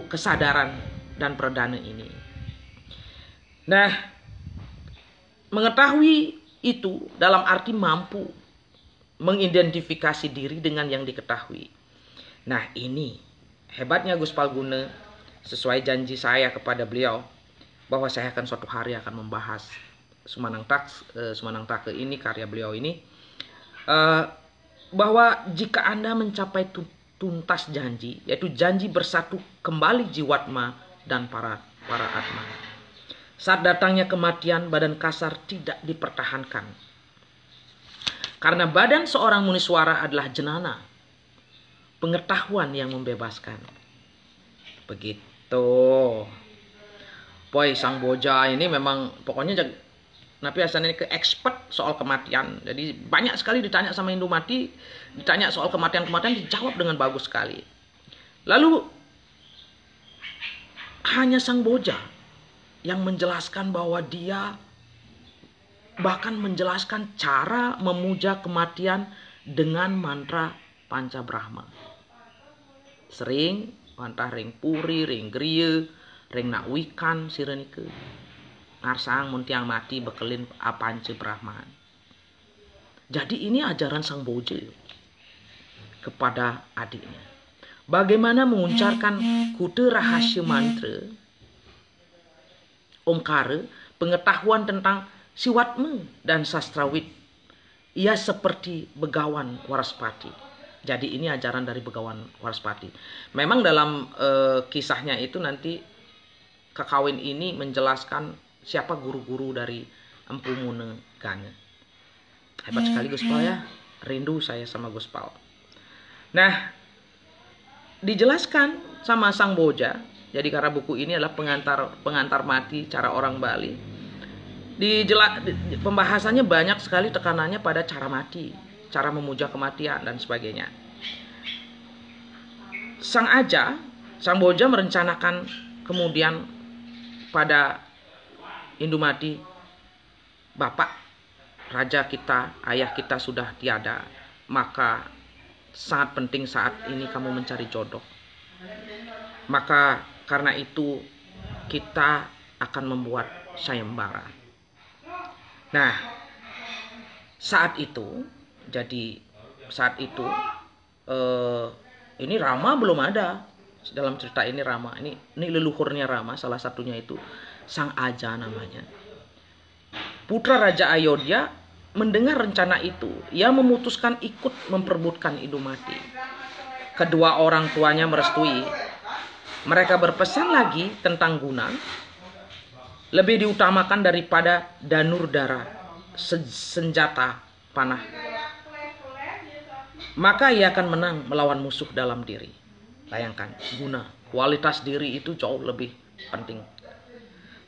kesadaran dan perdana ini. Nah, mengetahui itu dalam arti mampu mengidentifikasi diri dengan yang diketahui. Nah, ini hebatnya Gus Palguna, sesuai janji saya kepada beliau bahwa saya akan suatu hari akan membahas Sumanang Take ini, karya beliau ini, bahwa jika Anda mencapai tuntas janji, yaitu janji bersatu kembali jiwatma dan para atma, saat datangnya kematian, badan kasar tidak dipertahankan. Karena badan seorang muniswara adalah jenana, pengetahuan yang membebaskan. Begitu. Boy, sang boja ini memang pokoknya napi asalnya ke expert soal kematian. Jadi banyak sekali ditanya sama Indumati, ditanya soal kematian-kematian, dijawab dengan bagus sekali. Lalu hanya sang boja yang menjelaskan bahwa dia bahkan menjelaskan cara memuja kematian dengan mantra Pancabrahma. Sering mantah ring puri, ring griya, ring nak wikan sirenike. Ngarsang muntiang mati bekelin Pancabrahma. Jadi ini ajaran sang boja kepada adiknya. Bagaimana menguncapkan kode rahasia mantra Omkara, pengetahuan tentang siwatma dan sastrawit. Ia seperti Begawan Waraspati. Jadi ini ajaran dari Begawan Waraspati. Memang dalam kisahnya itu nanti Kakawin ini menjelaskan siapa guru-guru dari Empu Mune Gane. Hebat sekali Gus Pal ya. Rindu saya sama Gus Pal. Nah, dijelaskan sama sang boja. Jadi karena buku ini adalah pengantar mati cara orang Bali. Pembahasannya banyak sekali tekanannya pada cara mati, cara memuja kematian dan sebagainya. Sang boja merencanakan kemudian pada Indumati, Bapak Raja kita, ayah kita sudah tiada, maka sangat penting saat ini kamu mencari jodoh. Maka karena itu kita akan membuat sayembara. Nah, saat itu ini Rama belum ada dalam cerita ini. Rama ini leluhurnya Rama, salah satunya itu Sang Aja namanya. Putra Raja Ayodhya mendengar rencana itu, ia memutuskan ikut memperebutkan Indumati. Kedua orang tuanya merestui. Mereka berpesan lagi tentang Guna lebih diutamakan daripada Danurdara, senjata panah. Maka ia akan menang melawan musuh dalam diri. Bayangkan, Guna, kualitas diri itu jauh lebih penting.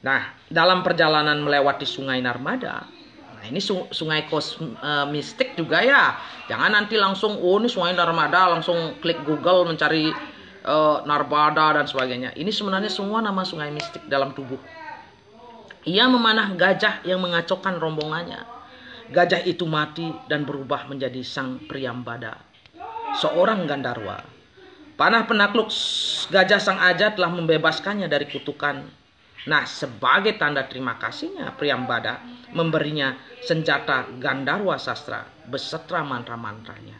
Nah, dalam perjalanan melewati Sungai Narmada, nah ini sungai mistik juga ya. Jangan nanti langsung, ini Sungai Narmada, langsung klik Google mencari Narmada dan sebagainya. Ini sebenarnya semua nama sungai mistik dalam tubuh. Ia memanah gajah yang mengacaukan rombongannya. Gajah itu mati dan berubah menjadi sang Priyambada, seorang Gandarwa. Panah penakluk gajah Sang Aja telah membebaskannya dari kutukan Nah, sebagai tanda terima kasihnya, Priyambada memberinya senjata Gandharwa Sastra beserta mantra-mantranya.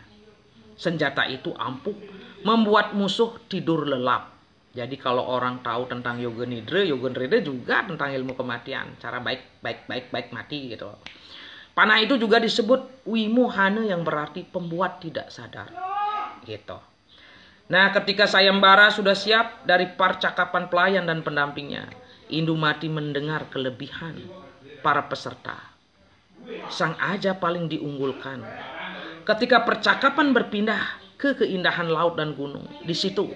Senjata itu ampuh membuat musuh tidur lelap. Jadi kalau orang tahu tentang Yoga Nidra juga tentang ilmu kematian, cara baik mati gitu. Panah itu juga disebut Wimuhana yang berarti pembuat tidak sadar. Gitu. Nah, ketika sayembara sudah siap dari percakapan pelayan dan pendampingnya, Indumati mendengar kelebihan para peserta. Sang Aja paling diunggulkan. Ketika percakapan berpindah ke keindahan laut dan gunung, di situ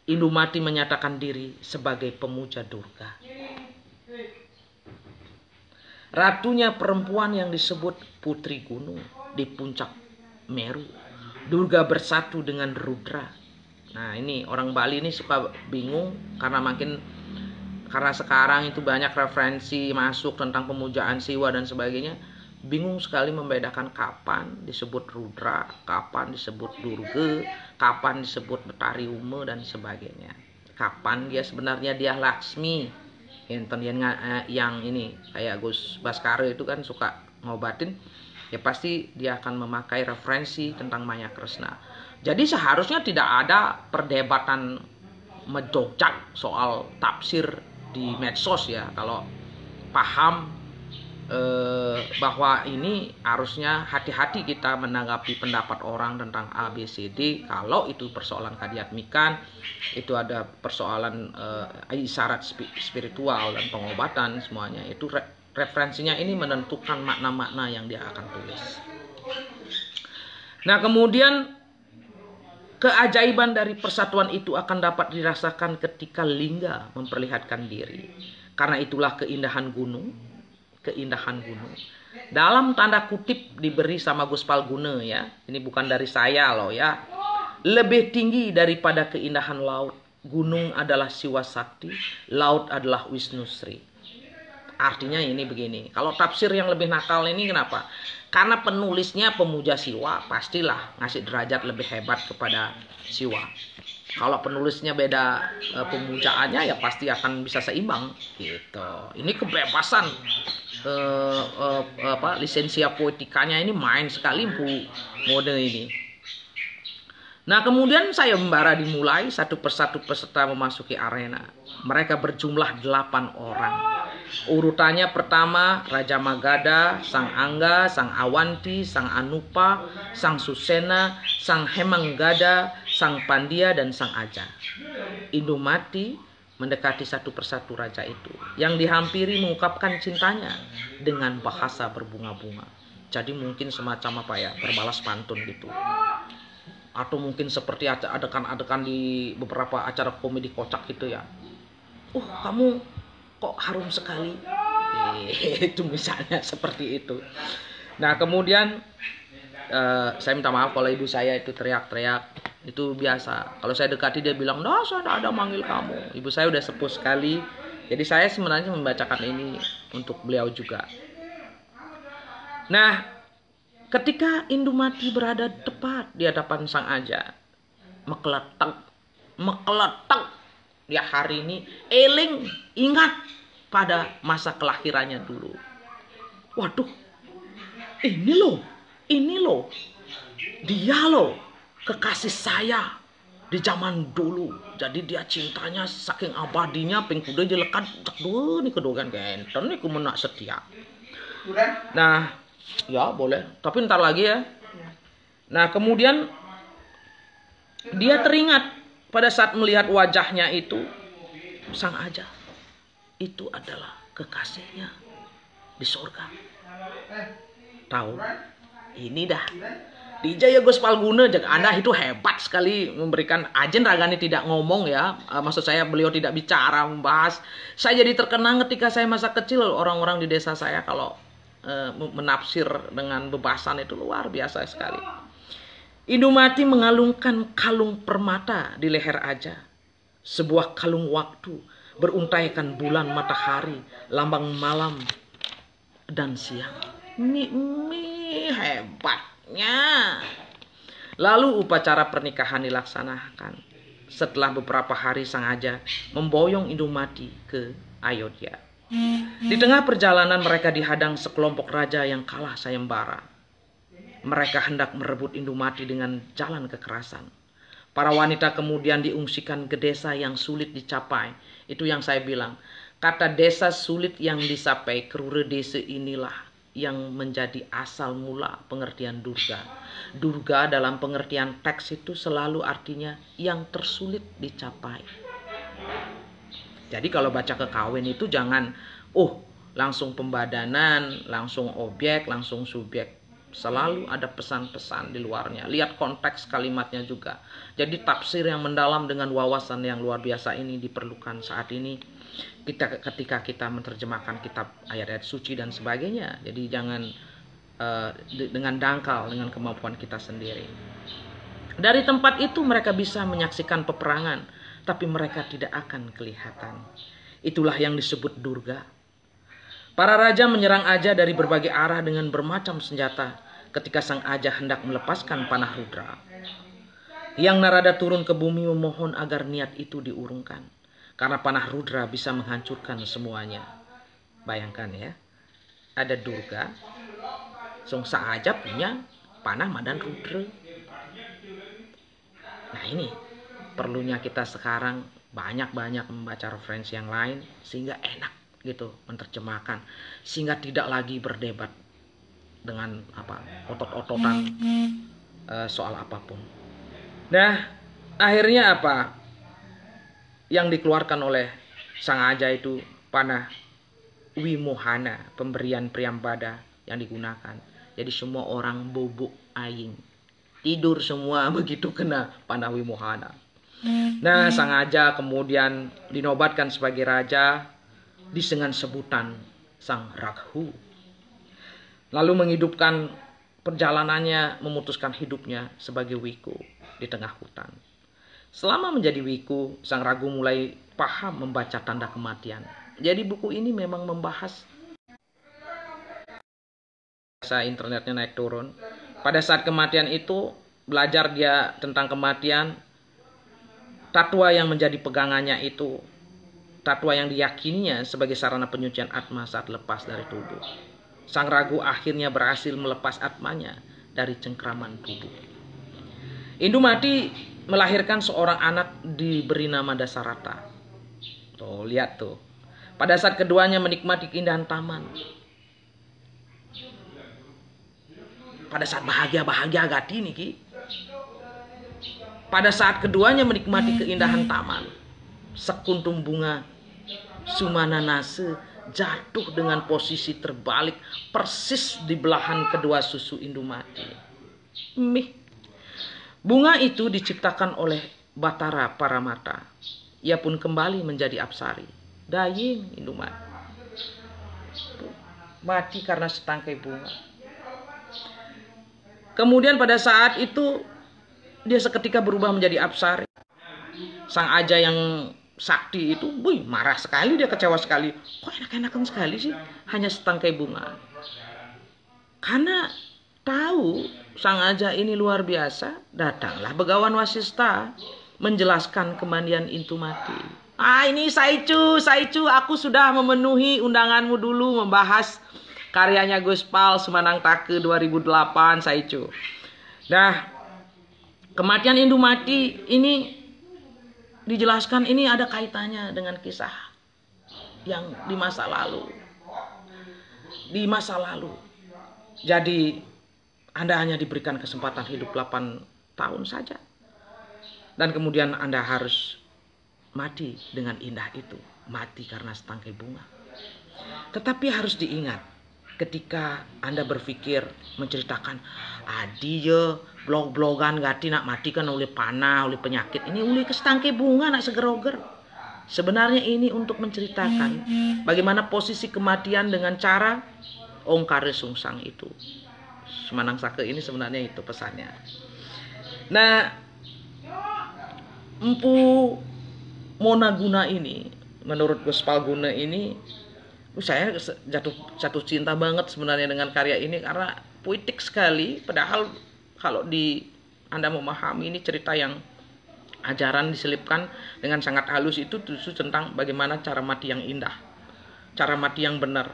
Indumati menyatakan diri sebagai pemuja Durga. Ratunya perempuan yang disebut Putri Gunung di puncak Meru. Durga bersatu dengan Rudra. Nah, ini orang Bali ini suka bingung karena sekarang itu banyak referensi masuk tentang pemujaan Siwa dan sebagainya. Bingung sekali membedakan kapan disebut Rudra, kapan disebut Durga, kapan disebut Betari Uma dan sebagainya. Kapan dia sebenarnya dia Laksmi. Yang ini kayak Gus Baskara itu kan suka ngobatin, ya pasti dia akan memakai referensi tentang Maya Kresna. Jadi seharusnya tidak ada perdebatan medojak soal tafsir di medsos ya. Kalau paham bahwa ini harusnya hati-hati kita menanggapi pendapat orang tentang ABCD. Kalau itu persoalan kadiatmikan, itu ada persoalan isyarat spiritual dan pengobatan, semuanya itu referensinya ini menentukan makna-makna yang dia akan tulis. Nah, kemudian keajaiban dari persatuan itu akan dapat dirasakan ketika lingga memperlihatkan diri. Karena itulah keindahan gunung dalam tanda kutip diberi sama Gus Palguna ya. Ini bukan dari saya loh ya. Lebih tinggi daripada keindahan laut. Gunung adalah Siwa Sakti, laut adalah Wisnu Sri. Artinya ini begini. Kalau tafsir yang lebih nakal ini kenapa? Karena penulisnya pemuja Siwa, pastilah ngasih derajat lebih hebat kepada Siwa. Kalau penulisnya beda pemujaannya ya pasti akan bisa seimbang gitu. Ini kebebasan lisensia poetikanya ini main sekali Bu mode ini. Nah, kemudian sayembara dimulai, satu persatu peserta memasuki arena. Mereka berjumlah 8 orang. Urutannya pertama Raja Magadha, Sang Angga, Sang Awanti, Sang Anupa, Sang Susena, Sang Hemanggada, Sang Pandya dan Sang Aja. Indumati mendekati satu persatu raja itu, yang dihampiri mengungkapkan cintanya dengan bahasa berbunga-bunga. Jadi mungkin semacam apa ya, berbalas pantun gitu. Atau mungkin seperti adegan-adegan di beberapa acara komedi kocak gitu ya. Kamu kok harum sekali. Itu misalnya seperti itu. Nah, kemudian saya minta maaf kalau ibu saya itu teriak-teriak. Itu biasa. Kalau saya dekati dia bilang, "Nah, saya tidak ada manggil kamu." Ibu saya udah sepuh sekali. Jadi saya sebenarnya membacakan ini untuk beliau juga. Nah, ketika Indumati berada tepat di hadapan Sang Aja, mekeletak dia hari ini eling ingat pada masa kelahirannya dulu. Waduh, ini loh, dia loh kekasih saya di zaman dulu. Jadi dia cintanya saking abadinya pengkuda jelekan cek dulu nih kedogan genten nih kumenak setia. Nah, ya boleh, tapi ntar lagi ya. Nah, kemudian dia teringat pada saat melihat wajahnya itu, Sang Aja itu adalah kekasihnya di surga. Tahu? Ini dah. Di Jaya Gus Palguna Anda itu hebat sekali memberikan ajen ragani tidak ngomong ya. Maksud saya beliau tidak bicara membahas. Saya jadi terkenang ketika saya masa kecil, orang-orang di desa saya kalau menafsir dengan bebasan itu luar biasa sekali. Indumati mengalungkan kalung permata di leher Aja. Sebuah kalung waktu beruntaikan bulan matahari, lambang malam dan siang. Hebatnya. Lalu upacara pernikahan dilaksanakan. Setelah beberapa hari Sang Aja memboyong Indumati ke Ayodhya. Di tengah perjalanan mereka dihadang sekelompok raja yang kalah sayembara. Mereka hendak merebut Indumati dengan jalan kekerasan. Para wanita kemudian diungsikan ke desa yang sulit dicapai. Itu yang saya bilang. Kata desa sulit yang dicapai, Krura desa inilah yang menjadi asal mula pengertian Durga. Durga dalam pengertian teks itu selalu artinya yang tersulit dicapai. Jadi kalau baca kekawin itu jangan langsung pembadanan, langsung objek, langsung subjek. Selalu ada pesan-pesan di luarnya. Lihat konteks kalimatnya juga. Jadi tafsir yang mendalam dengan wawasan yang luar biasa ini diperlukan saat ini. Ketika kita menerjemahkan kitab ayat-ayat suci dan sebagainya. Jadi jangan dengan dangkal dengan kemampuan kita sendiri. Dari tempat itu mereka bisa menyaksikan peperangan. Tapi mereka tidak akan kelihatan. Itulah yang disebut Durga. Para raja menyerang Aja dari berbagai arah dengan bermacam senjata ketika sang Aja hendak melepaskan panah rudra. Yang Narada turun ke bumi memohon agar niat itu diurungkan. Karena panah rudra bisa menghancurkan semuanya. Bayangkan ya, ada Durga, sang Aja punya panah madan rudra. Nah ini perlunya kita sekarang banyak-banyak membaca referensi yang lain sehingga enak gitu menerjemahkan, sehingga tidak lagi berdebat dengan otot-ototan soal apapun. Nah, akhirnya apa yang dikeluarkan oleh sang Aja itu panah Wimohana, pemberian Priyambada yang digunakan. Jadi semua orang bubuk aing, tidur semua begitu kena panah Wimohana. Nah, sang Aja kemudian dinobatkan sebagai raja dengan sebutan sang Raghu. Lalu menghidupkan perjalanannya, memutuskan hidupnya sebagai wiku di tengah hutan. Selama menjadi wiku, sang Raghu mulai paham membaca tanda kematian. Jadi buku ini memang membahas, internetnya naik turun. Pada saat kematian itu belajar dia tentang kematian. Tatwa yang menjadi pegangannya itu tatwa yang diyakininya sebagai sarana penyucian atma saat lepas dari tubuh. Sang Raghu akhirnya berhasil melepas atmanya dari cengkraman tubuh. Indumati melahirkan seorang anak diberi nama Dasarata. Tuh, lihat tuh. Pada saat keduanya menikmati keindahan taman. Pada saat bahagia gati nih Ki. Pada saat keduanya menikmati keindahan taman, sekuntum bunga Sumananase jatuh dengan posisi terbalik persis di belahan kedua susu Indumati. Bunga itu diciptakan oleh Batara Paramata. Ia pun kembali menjadi apsari. Daying Indumati. Mati karena setangkai bunga. Kemudian pada saat itu dia seketika berubah menjadi apsari. Sang Aja yang sakti itu, marah sekali, dia kecewa sekali. Kok enak-enakan sekali sih, hanya setangkai bunga. Karena tahu sang Aja ini luar biasa, datanglah Begawan Wasista menjelaskan kemandian Indumati. Ini Saicu, aku sudah memenuhi undanganmu dulu membahas karyanya Guspal Sumanangtake 2008, Saicu. Nah, kematian Indumati ini dijelaskan, ini ada kaitannya dengan kisah yang di masa lalu. Di masa lalu. Jadi Anda hanya diberikan kesempatan hidup 8 tahun saja. Dan kemudian Anda harus mati dengan indah itu. Mati karena setangkai bunga. Tetapi harus diingat, ketika Anda berpikir menceritakan dia blog-blogan gati nak mati kan oleh panah, oleh penyakit, ini oleh setangkai bunga nak segeroger. Sebenarnya ini untuk menceritakan bagaimana posisi kematian dengan cara Ongkare Sungsang itu. Sumanangsake ini sebenarnya itu pesannya. Nah, Empu Monaguna ini, menurut Guspal Guna ini, saya jatuh cinta banget sebenarnya dengan karya ini karena puitik sekali. Padahal kalau Anda memahami ini cerita yang ajaran diselipkan dengan sangat halus, itu justru tentang bagaimana cara mati yang indah. cara mati yang benar.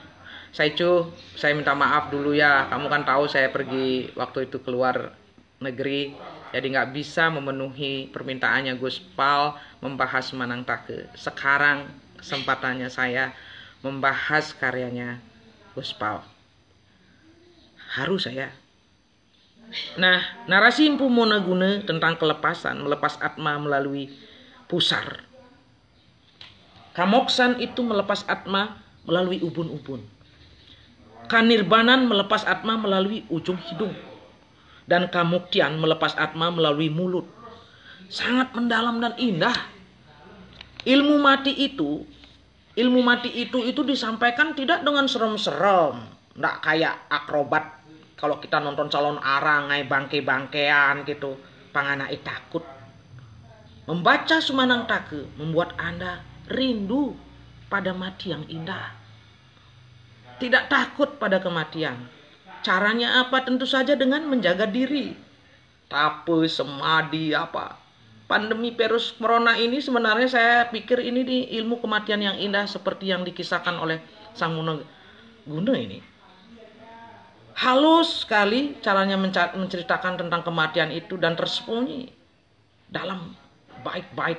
Saya minta maaf dulu ya. Kamu kan tahu saya pergi waktu itu keluar negeri, jadi nggak bisa memenuhi permintaannya Gus Pal membahas Sumanang Take. Sekarang kesempatannya saya membahas karyanya Gus Pal. Harus saya. Nah, narasi Empu Monaguna tentang kelepasan, melepas atma melalui pusar. Kamoksan itu melepas atma melalui ubun-ubun. Kanirbanan melepas atma melalui ujung hidung. Dan Kamuktian melepas atma melalui mulut. Sangat mendalam dan indah. Ilmu mati itu disampaikan tidak dengan serem-serem. Nggak kayak akrobat. Kalau kita nonton calon arang, ngai bangke-bangkean gitu. Panganai takut. Membaca Sumanang Take membuat Anda rindu pada mati yang indah. Tidak takut pada kematian. Caranya apa? Tentu saja dengan menjaga diri. Tape, semadi, apa. Pandemi virus corona ini sebenarnya saya pikir ini di ilmu kematian yang indah seperti yang dikisahkan oleh Sang Monaguna ini. Halus sekali caranya menceritakan tentang kematian itu dan tersembunyi dalam bait-bait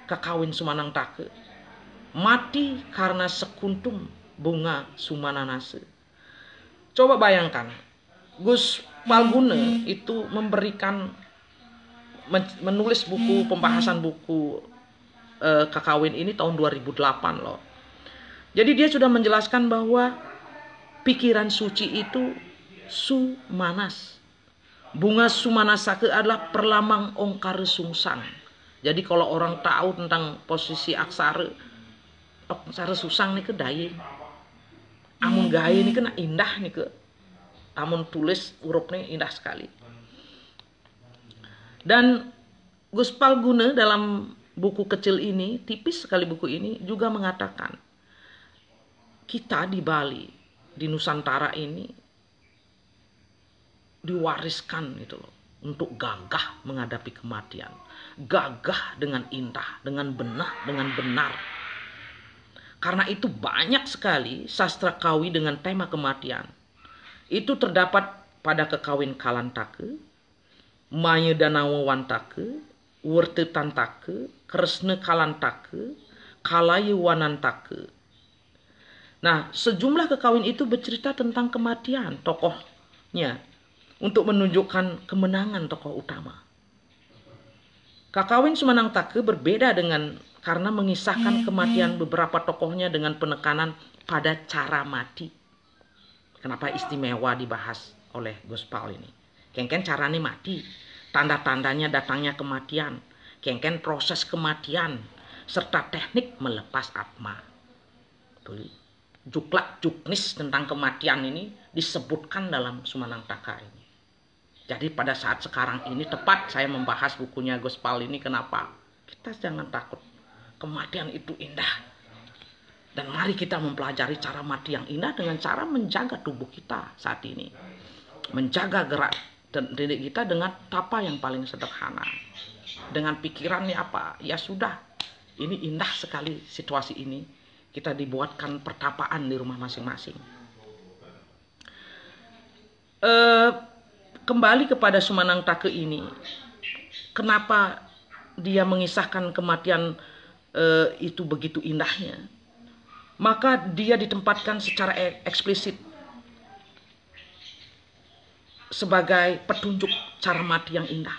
Kakawin Sumanang Take. Mati karena sekuntum bunga Sumananase. Coba bayangkan, Gus Palguna itu menulis buku pembahasan buku Kakawin ini tahun 2008 loh. Jadi dia sudah menjelaskan bahwa pikiran suci itu Sumanas. Bunga Sumanasake adalah perlamang ongkare sungsang. Jadi kalau orang tahu tentang posisi aksara susang nih ke dayeng. Amun gaye nih kena indah nih ke. Amun tulis hurufnya indah sekali. Dan Gus Palguna dalam buku kecil ini, tipis sekali buku ini, juga mengatakan kita di Bali, di Nusantara ini diwariskan gitu loh, untuk gagah menghadapi kematian, gagah dengan indah, dengan benar. Karena itu banyak sekali sastra kawi dengan tema kematian. Itu terdapat pada Kekawin Kalantake, Maya Danawa Wantake, Wertetan Take, Kresna Kalantake, Kalayu Wanantake. Nah, sejumlah kekawin itu bercerita tentang kematian tokohnya untuk menunjukkan kemenangan tokoh utama. Kakawin Sumanang Take berbeda karena mengisahkan kematian beberapa tokohnya dengan penekanan pada cara mati. Kenapa istimewa dibahas oleh Gus Pal ini? Kengken caranya mati, tanda-tandanya datangnya kematian, kengken proses kematian, serta teknik melepas atma. Juklak juknis tentang kematian ini disebutkan dalam Sumanang Take ini. Jadi pada saat sekarang ini tepat saya membahas bukunya Gus Pal ini. Kenapa? Kita jangan takut. Kematian itu indah. Dan mari kita mempelajari cara mati yang indah dengan cara menjaga tubuh kita saat ini. Menjaga gerak dan diri kita dengan tapa yang paling sederhana. Dengan pikirannya apa? Ya sudah. Ini indah sekali situasi ini. Kita dibuatkan pertapaan di rumah masing-masing. Kembali kepada Sumanang Take ini, kenapa dia mengisahkan kematian itu begitu indahnya? Maka dia ditempatkan secara eksplisit sebagai petunjuk cara mati yang indah.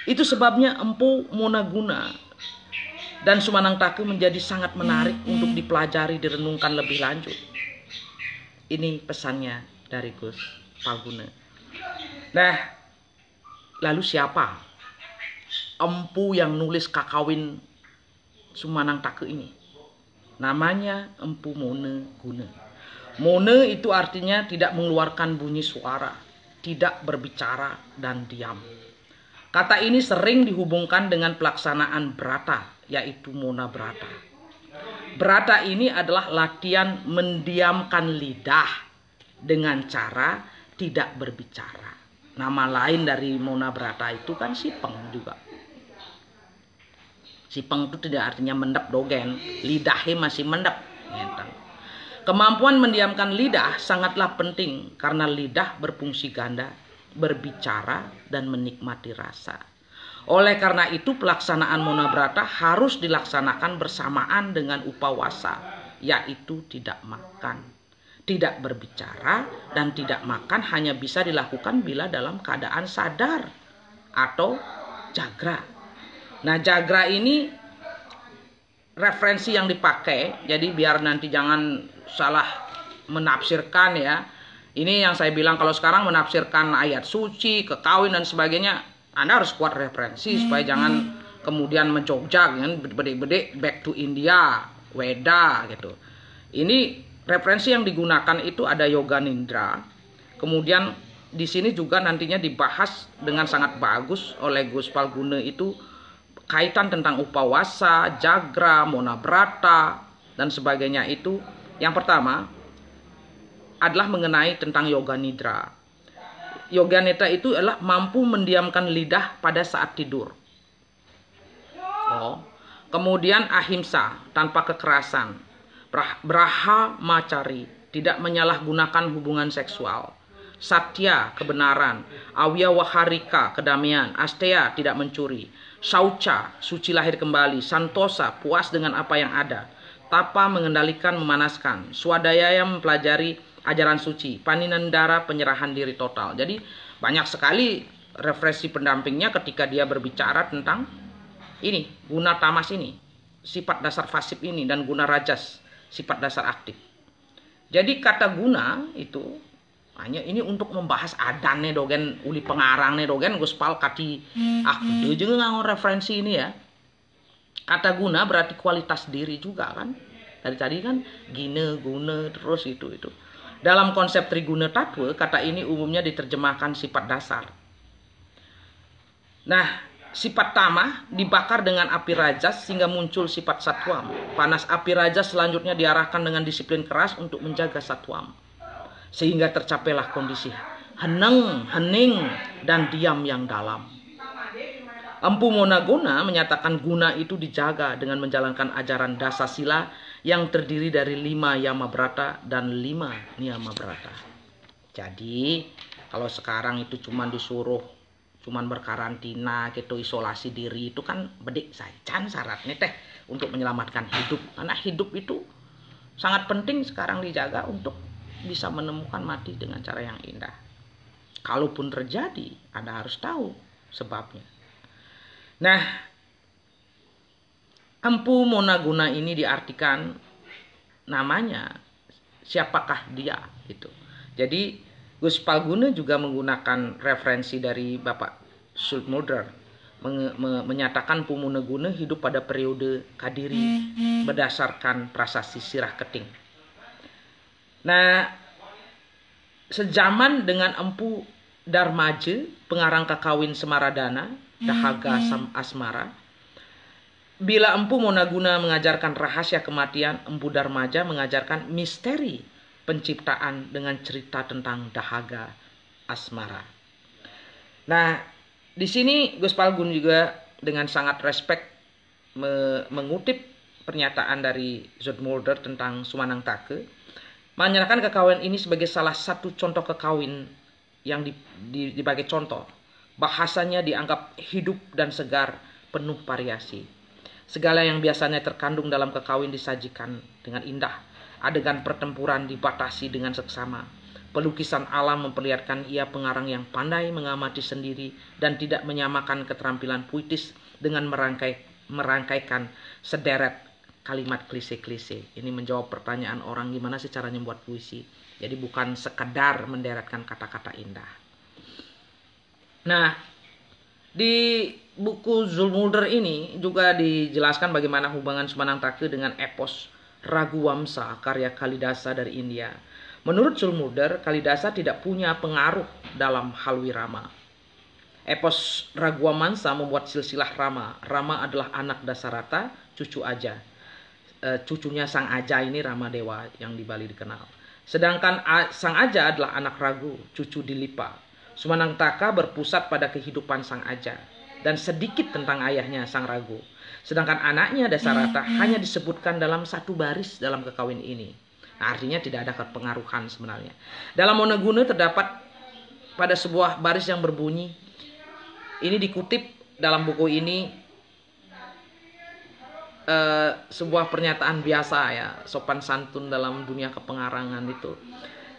Itu sebabnya Empu Monaguna dan Sumanang Take menjadi sangat menarik untuk dipelajari, direnungkan lebih lanjut. Ini pesannya dari Gus Palguna. Nah, lalu siapa empu yang nulis Kakawin Sumanang Take ini? Namanya Empu Monaguna. Mone itu artinya tidak mengeluarkan bunyi suara, tidak berbicara dan diam. Kata ini sering dihubungkan dengan pelaksanaan brata, yaitu Mona Brata. Brata ini adalah latihan mendiamkan lidah dengan cara tidak berbicara. Nama lain dari Mona Brata itu kan sipeng juga. Sipeng itu tidak artinya mendep dogen, lidahnya masih mendep. Kemampuan mendiamkan lidah sangatlah penting karena lidah berfungsi ganda, berbicara dan menikmati rasa. Oleh karena itu pelaksanaan Monabrata harus dilaksanakan bersamaan dengan upawasa, yaitu tidak makan, tidak berbicara, dan tidak makan hanya bisa dilakukan bila dalam keadaan sadar atau jagra. Nah, jagra ini referensi yang dipakai, jadi biar nanti jangan salah menafsirkan ya. Ini yang saya bilang, kalau sekarang menafsirkan ayat suci, kekawin dan sebagainya, Anda harus kuat referensi supaya jangan kemudian menjogja kan, bedek-bedek back to India, Weda gitu. Ini referensi yang digunakan itu ada Yoga Nidra. Kemudian di sini juga nantinya dibahas dengan sangat bagus oleh Gus Palguna itu kaitan tentang upawasa, jagra, monabrata dan sebagainya itu. Yang pertama adalah mengenai tentang Yoga Nidra. Yoga Nidra itu adalah mampu mendiamkan lidah pada saat tidur. Kemudian ahimsa, tanpa kekerasan. Brahmacari, tidak menyalahgunakan hubungan seksual. Satya, kebenaran. Awyawaharika, kedamaian. Asteya, tidak mencuri. Saucha, suci lahir kembali. Santosa, puas dengan apa yang ada. Tapa, mengendalikan, memanaskan. Swadayaya, mempelajari ajaran suci. Paninandara, penyerahan diri total. Jadi banyak sekali referensi pendampingnya ketika dia berbicara tentang ini, guna tamas ini, sifat dasar fasib ini, dan guna rajas, sifat dasar aktif. Jadi kata guna itu hanya ini untuk membahas adan nih dogen uli pengarang nih dogen Guspal kati aku juga ngangon referensi ini ya. Kata guna berarti kualitas diri juga kan. Dari tadi kan gina, guna, terus itu. Dalam konsep Triguna Tattwa, kata ini umumnya diterjemahkan sifat dasar. Nah, sifat tamah dibakar dengan api rajas sehingga muncul sifat satwam. Panas api rajas selanjutnya diarahkan dengan disiplin keras untuk menjaga satwam. Sehingga tercapailah kondisi heneng, hening, dan diam yang dalam. Empu Monaguna menyatakan guna itu dijaga dengan menjalankan ajaran Dasasila yang terdiri dari 5 Yamabrata dan 5 Niyamabrata. Jadi kalau sekarang itu cuman disuruh cuman berkarantina gitu, isolasi diri, itu kan bedik sajan syaratnya teh untuk menyelamatkan hidup. Karena hidup itu sangat penting sekarang dijaga untuk bisa menemukan mati dengan cara yang indah. Kalaupun terjadi, Anda harus tahu sebabnya. Nah, Empu Monaguna ini diartikan namanya siapakah dia gitu. Jadi Gus Palguna juga menggunakan referensi dari Bapak Zoetmulder menyatakan Empu Monaguna hidup pada periode Kadiri berdasarkan prasasti Sirah Keting. Nah, sejaman dengan Empu Darmaja, pengarang Kakawin Semaradana, Dahaga Asmara. Bila Empu Monaguna mengajarkan rahasia kematian, Empu Darmaja mengajarkan misteri penciptaan dengan cerita tentang Dahaga Asmara. Nah, di sini Gus Palgun juga dengan sangat respect mengutip pernyataan dari Zoetmulder tentang Sumanang Take, menyatakan kekawin ini sebagai salah satu contoh kekawin yang dibagai contoh. Bahasanya dianggap hidup dan segar, penuh variasi. Segala yang biasanya terkandung dalam kekawin disajikan dengan indah. Adegan pertempuran dibatasi dengan seksama. Pelukisan alam memperlihatkan ia pengarang yang pandai mengamati sendiri dan tidak menyamakan keterampilan puitis dengan merangkaikan sederet kalimat klise-klise. Ini menjawab pertanyaan orang gimana sih caranya membuat puisi. Jadi bukan sekedar menderetkan kata-kata indah. Nah, di buku Zoetmulder ini juga dijelaskan bagaimana hubungan Sumanang Take dengan epos Raghuwamsa karya Kalidasa dari India. Menurut Zoetmulder, Kalidasa tidak punya pengaruh dalam hal wirama. Epos Raghuwamsa membuat silsilah Rama. Rama adalah anak Dasarata, cucu Aja. Cucunya Sang Aja ini Rama Dewa yang di Bali dikenal. Sedangkan Sang Aja adalah anak Ragu, cucu Dilipa. Sumanang Taka berpusat pada kehidupan Sang Aja dan sedikit tentang ayahnya Sang Ragu. Sedangkan anaknya Dasarata hanya disebutkan dalam satu baris dalam kekawin ini. Nah, artinya tidak ada kepengaruhan sebenarnya. Dalam monoguna terdapat pada sebuah baris yang berbunyi, ini dikutip dalam buku ini, sebuah pernyataan biasa ya, sopan santun dalam dunia kepengarangan itu.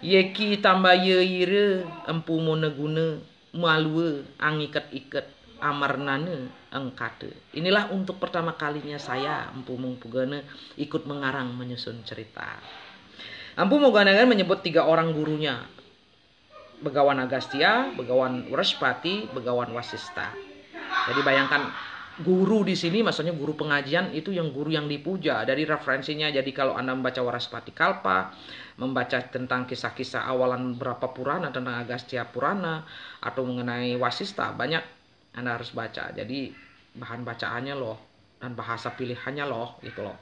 Yeki tambah yeire empu monoguna malue angiket-iket amarnane engkate. Inilah untuk pertama kalinya saya Empu Mungpugana ikut mengarang menyusun cerita. Empu Mungpugana menyebut 3 orang gurunya, Begawan Agastya, Begawan Wraspati, Begawan Wasista. Jadi bayangkan, guru di sini maksudnya guru pengajian itu yang guru yang dipuja. Dari referensinya, jadi kalau Anda membaca Wraspati Kalpa, membaca tentang kisah-kisah awalan beberapa Purana, tentang Agastya Purana, atau mengenai Wasista, banyak Anda harus baca. Jadi bahan bacaannya loh, dan bahasa pilihannya loh, gitu loh.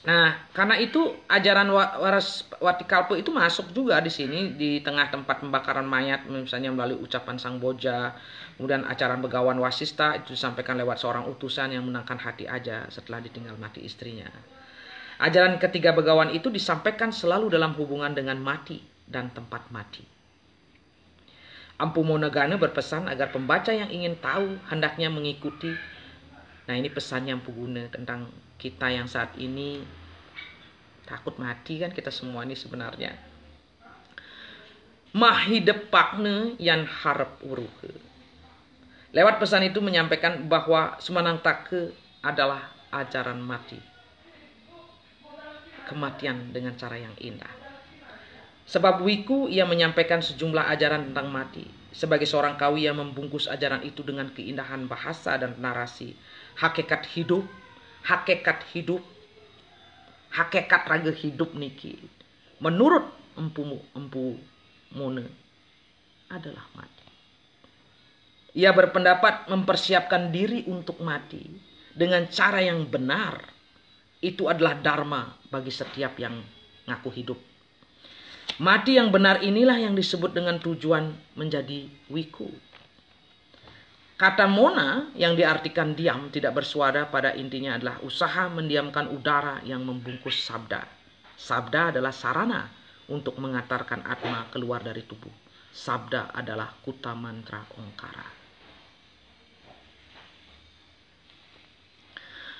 Nah, karena itu ajaran Wraspati Kalpa itu masuk juga di sini, di tengah tempat pembakaran mayat, misalnya melalui ucapan Sang Boja. Kemudian ajaran Begawan Wasista itu disampaikan lewat seorang utusan yang menangkan hati aja setelah ditinggal mati istrinya. Ajaran ketiga Begawan itu disampaikan selalu dalam hubungan dengan mati dan tempat mati. Empu Monogana berpesan agar pembaca yang ingin tahu hendaknya mengikuti. Nah, ini pesannya Empu Guna tentang kita yang saat ini takut mati kan, kita semua ini sebenarnya. Mahidepakne yan harap uruhe. Lewat pesan itu menyampaikan bahwa Sumanantaka adalah ajaran mati. Kematian dengan cara yang indah. Sebab Wiku ia menyampaikan sejumlah ajaran tentang mati. Sebagai seorang kawi yang membungkus ajaran itu dengan keindahan bahasa dan narasi. Hakikat hidup, hakikat raga hidup niki. Menurut Empu Mone adalah mati. Ia berpendapat mempersiapkan diri untuk mati dengan cara yang benar. Itu adalah dharma bagi setiap yang ngaku hidup. Mati yang benar inilah yang disebut dengan tujuan menjadi wiku. Kata mona yang diartikan diam, tidak bersuara, pada intinya adalah usaha mendiamkan udara yang membungkus sabda. Sabda adalah sarana untuk mengantarkan atma keluar dari tubuh. Sabda adalah kuta mantra ongkara.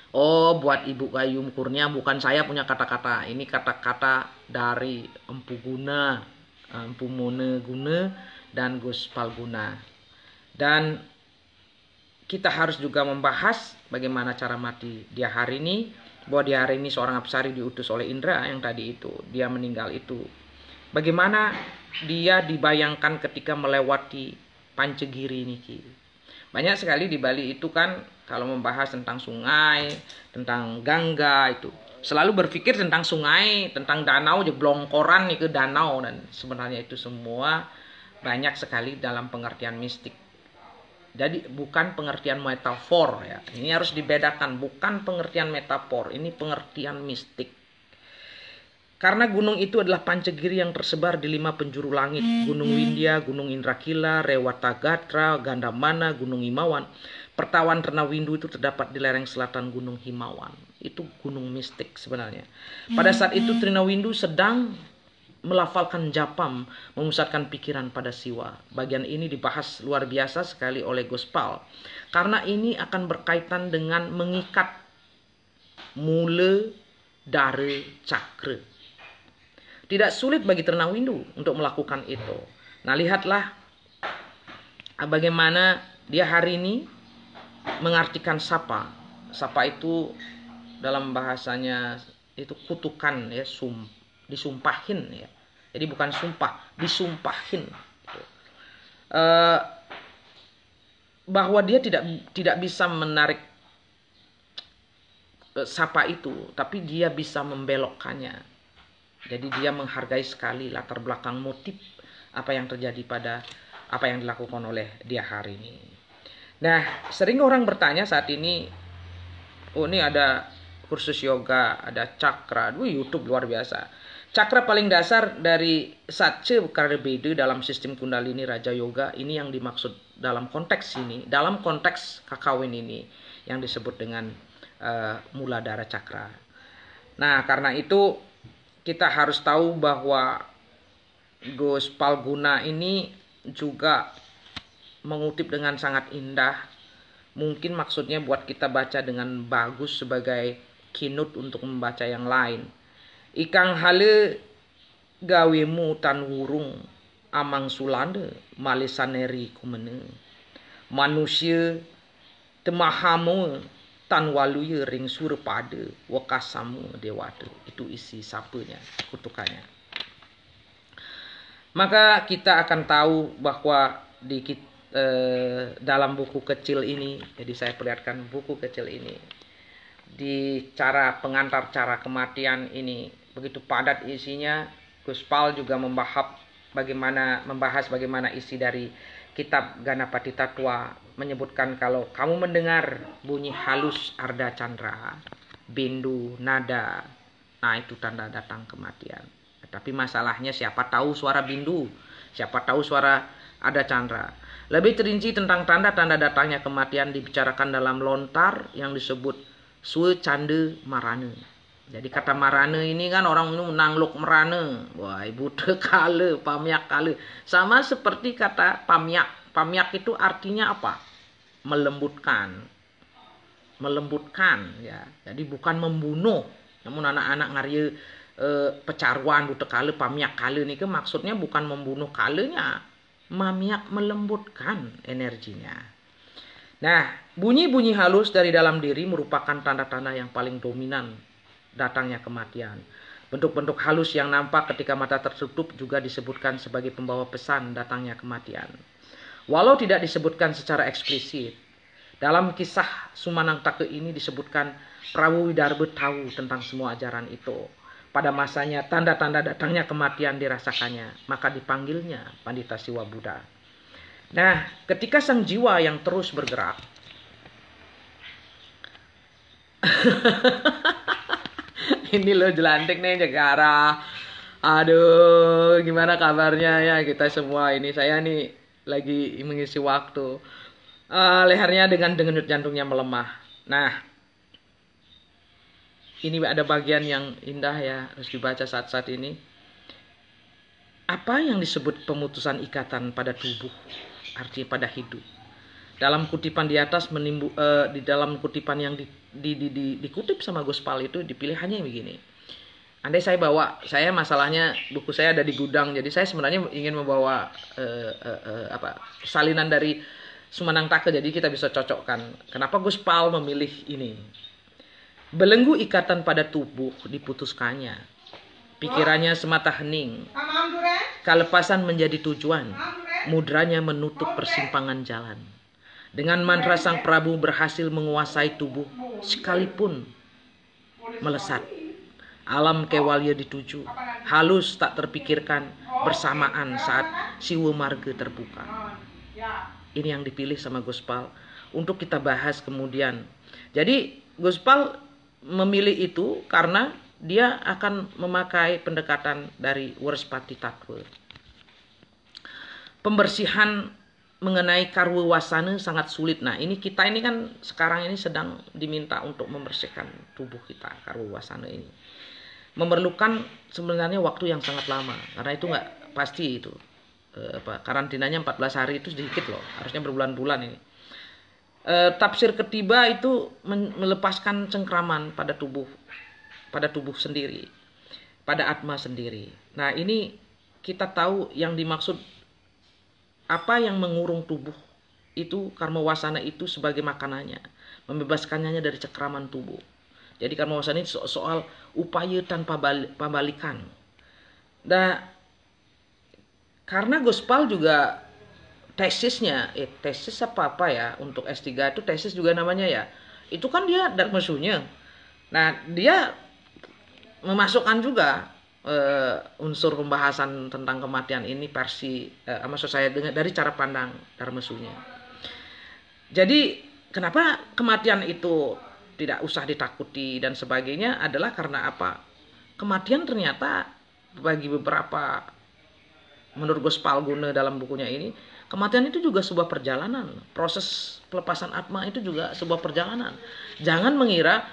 Oh, buat Ibu Gayum Kurnia, bukan saya punya kata-kata. Ini kata-kata dari Empu Guna, Empu Mone Guna, dan Gus Palguna. Dan kita harus juga membahas bagaimana cara mati dia hari ini. Bahwa dia hari ini seorang apsari diutus oleh Indra yang tadi itu. Dia meninggal itu. Bagaimana dia dibayangkan ketika melewati Pancegiri niki. Banyak sekali di Bali itu kan kalau membahas tentang sungai, tentang Gangga itu selalu berpikir tentang sungai, tentang danau, jeblongkoran nih ke danau, dan sebenarnya itu semua banyak sekali dalam pengertian mistik. Jadi bukan pengertian metafor ya. Ini harus dibedakan, bukan pengertian metafor, ini pengertian mistik. Karena gunung itu adalah Pancegiri yang tersebar di 5 penjuru langit. Gunung Windya, Gunung Indrakila, Rewatagatra, Gandamana, Gunung Himawan. Pertawan Ternawindu itu terdapat di lereng selatan Gunung Himawan. Itu gunung mistik sebenarnya. Pada saat itu Trinawindu sedang melafalkan japam, memusatkan pikiran pada siwa. Bagian ini dibahas luar biasa sekali oleh Gospal. Karena ini akan berkaitan dengan mengikat mula dara cakra. Tidak sulit bagi Ternawindu untuk melakukan itu. Nah, lihatlah bagaimana dia hari ini mengartikan sapa. Sapa itu dalam bahasanya itu kutukan ya, disumpahin ya. Jadi bukan sumpah, disumpahin. Bahwa dia tidak bisa menarik sapa itu, tapi dia bisa membelokkannya. Jadi dia menghargai sekali latar belakang motif apa yang terjadi pada apa yang dilakukan oleh dia hari ini. Nah, sering orang bertanya saat ini, oh ini ada kursus yoga, ada cakra, YouTube luar biasa. Cakra paling dasar dari Satya Karabeda dalam sistem Kundalini Raja Yoga, ini yang dimaksud dalam konteks ini, dalam konteks kakawin ini yang disebut dengan Muladhara Cakra. Nah, karena itu kita harus tahu bahwa Gus Palguna ini juga mengutip dengan sangat indah. Mungkin maksudnya buat kita baca dengan bagus sebagai kinut untuk membaca yang lain. Ikang hale gawemu tan wurung amang sulande malisaneri kumene. Manusia temahamu tan waluye ring surpada wakasamu dewada. Itu isi sapanya, kutukannya. Maka kita akan tahu bahwa di dalam buku kecil ini, jadi saya perlihatkan buku kecil ini, di cara pengantar cara kematian ini begitu padat isinya. Gus Pal juga membahas bagaimana isi dari kitab Ganapati Tatwa, menyebutkan kalau kamu mendengar bunyi halus arda candra, bindu, nada, nah itu tanda datang kematian. Tapi masalahnya siapa tahu suara bindu, siapa tahu suara arda candra. Lebih terinci tentang tanda-tanda datangnya kematian dibicarakan dalam lontar yang disebut Sue Cande Marane. Jadi kata marane ini kan orang ini nangluk merane. Wah, ibu kale, pamyak kale. Sama seperti kata pamyak. Pamyak itu artinya apa? Melembutkan. Melembutkan ya. Jadi bukan membunuh. Namun anak-anak ngarye pecaruan buta kale, pamyak kale ini ke maksudnya bukan membunuh kalenya. Mamiak melembutkan energinya. Nah, bunyi-bunyi halus dari dalam diri merupakan tanda-tanda yang paling dominan datangnya kematian. Bentuk-bentuk halus yang nampak ketika mata tertutup juga disebutkan sebagai pembawa pesan datangnya kematian. Walau tidak disebutkan secara eksplisit, dalam kisah Sumanang Take ini disebutkan Prabu Widarba tahu tentang semua ajaran itu. Pada masanya tanda-tanda datangnya kematian dirasakannya, maka dipanggilnya Pandita Siwa Buddha. Nah, ketika sang jiwa yang terus bergerak ini lo jelantik nih Jegara. Aduh, gimana kabarnya ya kita semua ini. Saya nih lagi mengisi waktu. Lehernya dengan denyut jantungnya melemah. Nah, ini ada bagian yang indah ya, harus dibaca saat-saat ini. Apa yang disebut pemutusan ikatan pada tubuh, artinya pada hidup. Dalam kutipan di atas di dalam kutipan yang dikutip sama Gus Pal itu dipilih hanya begini. Andai saya masalahnya buku saya ada di gudang, jadi saya sebenarnya ingin membawa salinan dari Sumanang Take, jadi kita bisa cocokkan. Kenapa Gus Pal memilih ini? Belenggu ikatan pada tubuh diputuskannya. Pikirannya semata hening. Kelepasan menjadi tujuan. Mudranya menutup persimpangan jalan. Dengan mantra sang Prabu berhasil menguasai tubuh sekalipun melesat. Alam kewalya dituju. Halus tak terpikirkan bersamaan saat Siwa Marga terbuka. Ini yang dipilih sama Gus Pal untuk kita bahas kemudian. Jadi Gus Pal memilih itu karena dia akan memakai pendekatan dari Warspati Tatwa. Pembersihan mengenai karwa wasana sangat sulit. Nah, kita ini kan sekarang ini sedang diminta untuk membersihkan tubuh kita, karwa wasana ini. Memerlukan sebenarnya waktu yang sangat lama karena itu nggak pasti itu. Karantinanya 14 hari itu sedikit loh, harusnya berbulan-bulan ini. Tafsir ketiba itu melepaskan cengkraman pada tubuh sendiri, pada atma sendiri. Nah, ini kita tahu yang dimaksud apa yang mengurung tubuh itu karma wasana itu sebagai makanannya, membebaskannya dari cekraman tubuh. Jadi karma wasana ini soal upaya tanpa pembalikan. Nah, karena Gus Pal juga tesisnya, tesis apa ya untuk S3 itu tesis juga namanya ya. Itu kan dia Dharmasunya. Nah, dia memasukkan juga unsur pembahasan tentang kematian ini versi maksud saya dari cara pandang Dharmasunya. Jadi, kenapa kematian itu tidak usah ditakuti dan sebagainya adalah karena apa? Kematian ternyata bagi beberapa menurut Gus Palguna dalam bukunya ini, kematian itu juga sebuah perjalanan. Proses pelepasan atma itu juga sebuah perjalanan. Jangan mengira,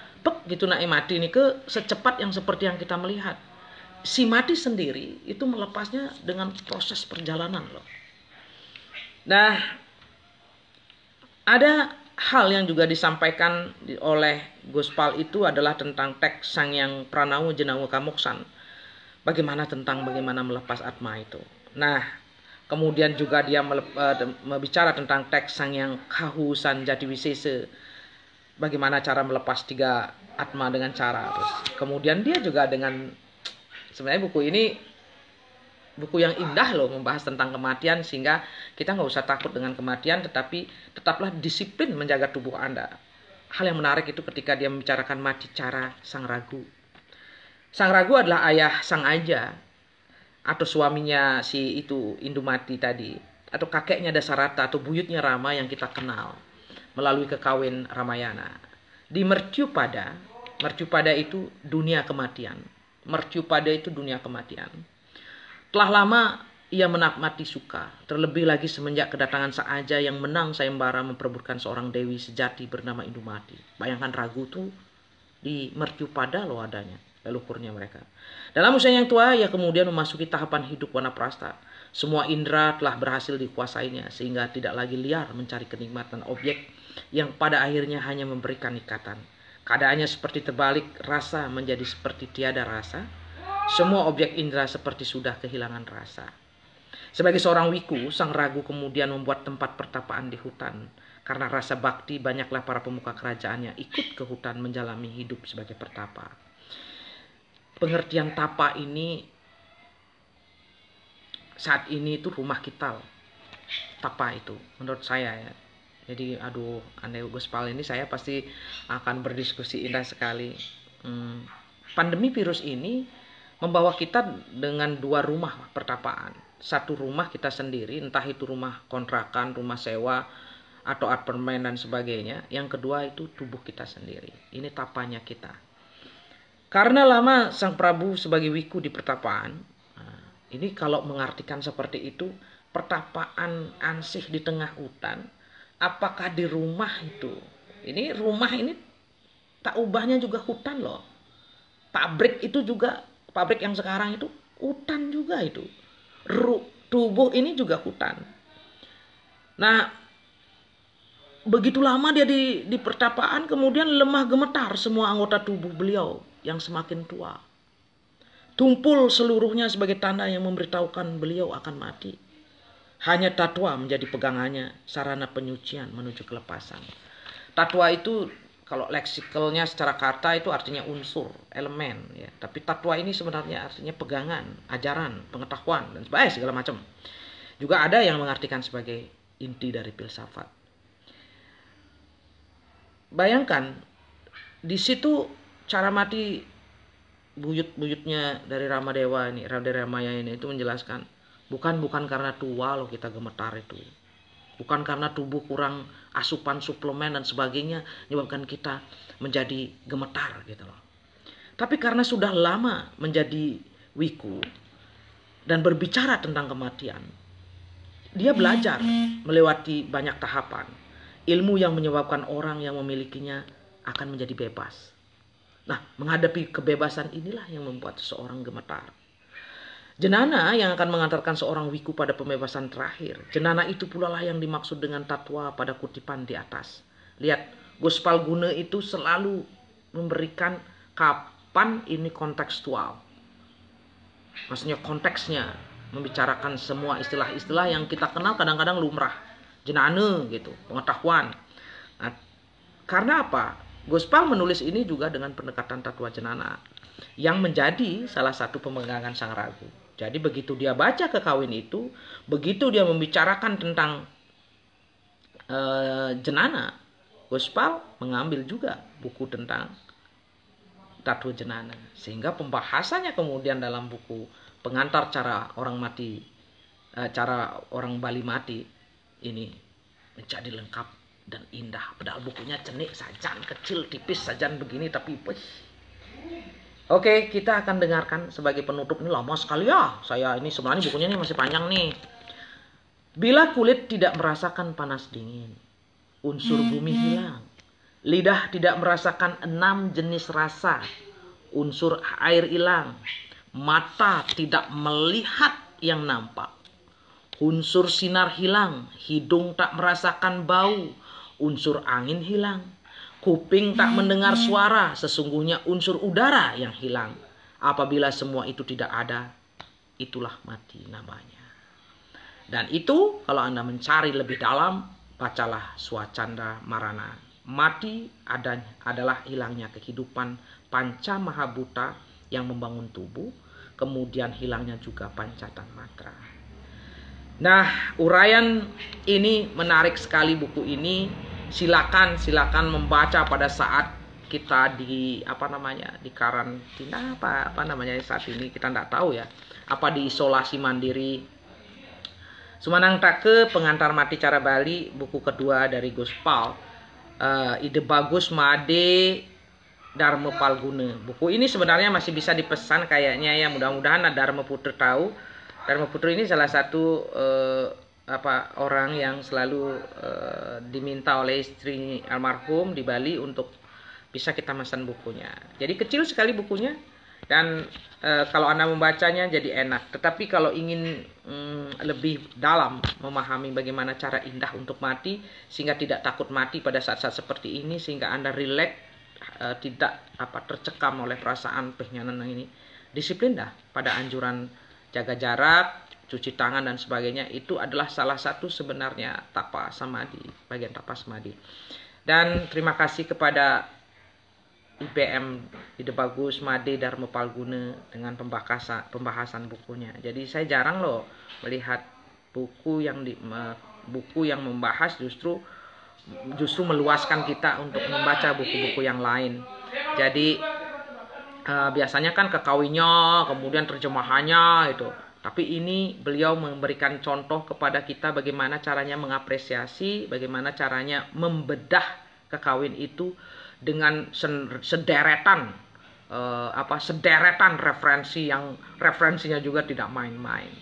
gitu mati ini ke secepat yang seperti yang kita melihat. si mati sendiri itu melepasnya dengan proses perjalanan loh. Nah, ada hal yang juga disampaikan oleh Gospal itu adalah tentang teks Sangyang Pranawa Jenawa Kamoksan. Bagaimana melepas atma itu. Nah, kemudian juga dia berbicara tentang teks Sangyang Kahusan Jatiwisese. Bagaimana cara melepas 3 atma dengan cara. Terus kemudian dia juga dengan, sebenarnya buku ini buku yang indah loh, membahas tentang kematian, sehingga kita nggak usah takut dengan kematian, tetapi tetaplah disiplin menjaga tubuh Anda. Hal yang menarik itu ketika dia membicarakan mati cara Sang Ragu. Sang Ragu adalah ayah Sang Aja, atau suaminya si itu Indumati tadi, atau kakeknya Dasarata, atau buyutnya Rama yang kita kenal melalui kekawin Ramayana. Di Mertyupada itu dunia kematian. Mertyupada itu dunia kematian. Telah lama ia menikmati suka, terlebih lagi semenjak kedatangan Sang Aja yang menang sayembara memperebutkan seorang dewi sejati bernama Indumati. Bayangkan Ragu tuh di Mertyupada loh adanya, leluhurnya mereka. Dalam usia yang tua, ia kemudian memasuki tahapan hidup wanaprastha. Semua indera telah berhasil dikuasainya, sehingga tidak lagi liar mencari kenikmatan objek yang pada akhirnya hanya memberikan ikatan. Keadaannya seperti terbalik, rasa menjadi seperti tiada rasa. Semua objek indera seperti sudah kehilangan rasa. Sebagai seorang wiku, Sang Ragu kemudian membuat tempat pertapaan di hutan. Karena rasa bakti, banyaklah para pemuka kerajaannya ikut ke hutan menjalani hidup sebagai pertapa. Pengertian tapa ini saat ini itu rumah kita. Tapa itu menurut saya ya. Jadi andai Gospal ini saya pasti akan berdiskusi indah sekali. Pandemi virus ini membawa kita dengan 2 rumah pertapaan. Satu rumah kita sendiri, entah itu rumah kontrakan, rumah sewa, atau apartemen dan sebagainya. Yang kedua itu tubuh kita sendiri. Ini tapanya kita. Karena lama Sang Prabu sebagai wiku di pertapaan, ini kalau mengartikan seperti itu, pertapaan ansih di tengah hutan, apakah di rumah itu? Ini rumah ini tak ubahnya juga hutan loh. Pabrik itu juga, pabrik yang sekarang itu hutan juga itu. Tubuh ini juga hutan. Nah, begitu lama dia di pertapaan, kemudian lemah gemetar semua anggota tubuh beliau yang semakin tua. Tumpul seluruhnya sebagai tanda yang memberitahukan beliau akan mati. Hanya tatwa menjadi pegangannya, sarana penyucian menuju kelepasan. Tatwa itu kalau leksikalnya secara kata itu artinya unsur, elemen ya. Tapi tatwa ini sebenarnya artinya pegangan, ajaran, pengetahuan dan segala macam. Juga ada yang mengartikan sebagai inti dari filsafat. Bayangkan di situ cara mati buyut-buyutnya dari Ramadewa ini, dari Ramayana ini itu menjelaskan bukan karena tua loh kita gemetar itu. Bukan karena tubuh kurang asupan suplemen dan sebagainya menyebabkan kita menjadi gemetar gitu loh. Tapi karena sudah lama menjadi wiku dan berbicara tentang kematian, dia belajar melewati banyak tahapan. Ilmu yang menyebabkan orang yang memilikinya akan menjadi bebas. Nah, menghadapi kebebasan inilah yang membuat seseorang gemetar. Jenana yang akan mengantarkan seorang wiku pada pembebasan terakhir. Jenana itu pula lah yang dimaksud dengan tatwa pada kutipan di atas. Lihat, Gospal Guna itu selalu memberikan kapan ini kontekstual. Maksudnya konteksnya, membicarakan semua istilah-istilah yang kita kenal kadang-kadang lumrah. Jenana gitu, pengetahuan. Nah, karena apa? Gospal menulis ini juga dengan pendekatan tatwa jenana yang menjadi salah satu pemegangan Sang Ragu. Jadi begitu dia baca kekawin itu, begitu dia membicarakan tentang jenana, Gospal mengambil juga buku tentang tatwa jenana. Sehingga pembahasannya kemudian dalam buku pengantar cara orang mati, cara orang Bali mati ini menjadi lengkap dan indah. Padahal bukunya cenik sajan, kecil, tipis sajan begini, tapi Oke, kita akan dengarkan sebagai penutup. Ini lama sekali ya. Saya ini sebenarnya bukunya ini masih panjang nih. Bila kulit tidak merasakan panas dingin, unsur bumi hilang. Lidah tidak merasakan 6 jenis rasa, unsur air hilang. Mata tidak melihat yang nampak. Unsur sinar hilang, hidung tak merasakan bau, unsur angin hilang. Kuping tak mendengar suara, sesungguhnya unsur udara yang hilang. Apabila semua itu tidak ada, itulah mati namanya. Dan itu kalau Anda mencari lebih dalam, bacalah Swacanda Marana. Mati adalah hilangnya kehidupan panca mahabhuta yang membangun tubuh, kemudian hilangnya juga panca tanmatra. Nah, uraian ini menarik sekali buku ini. Silakan membaca pada saat kita di di karantina saat ini kita tidak tahu ya, di isolasi mandiri. Sumanang Take Pengantar Mati Cara Bali, buku kedua dari Gus Pal. Ide Bagus Made Dharma Palguna. Buku ini sebenarnya masih bisa dipesan kayaknya ya, mudah-mudahan Dharma Putra tahu. Dharma Putra ini salah satu orang yang selalu diminta oleh istri almarhum di Bali untuk bisa kita pesan bukunya. Jadi kecil sekali bukunya dan kalau Anda membacanya jadi enak. Tetapi kalau ingin lebih dalam memahami bagaimana cara indah untuk mati sehingga tidak takut mati pada saat-saat seperti ini, sehingga Anda rileks, tidak tercekam oleh perasaan penghinanan ini, disiplin dah pada anjuran jaga jarak, cuci tangan dan sebagainya. Itu adalah salah satu sebenarnya tapa samadhi, bagian tapa samadhi. Dan terima kasih kepada IPM Ide Bagus Made Dharma Palguna dengan pembahasan bukunya. Jadi saya jarang loh melihat buku yang membahas justru meluaskan kita untuk membaca buku-buku yang lain. Jadi biasanya kan kekawinnya, kemudian terjemahannya itu. Tapi ini beliau memberikan contoh kepada kita bagaimana caranya mengapresiasi, bagaimana caranya membedah kekawin itu dengan sederetan referensi yang referensinya juga tidak main-main.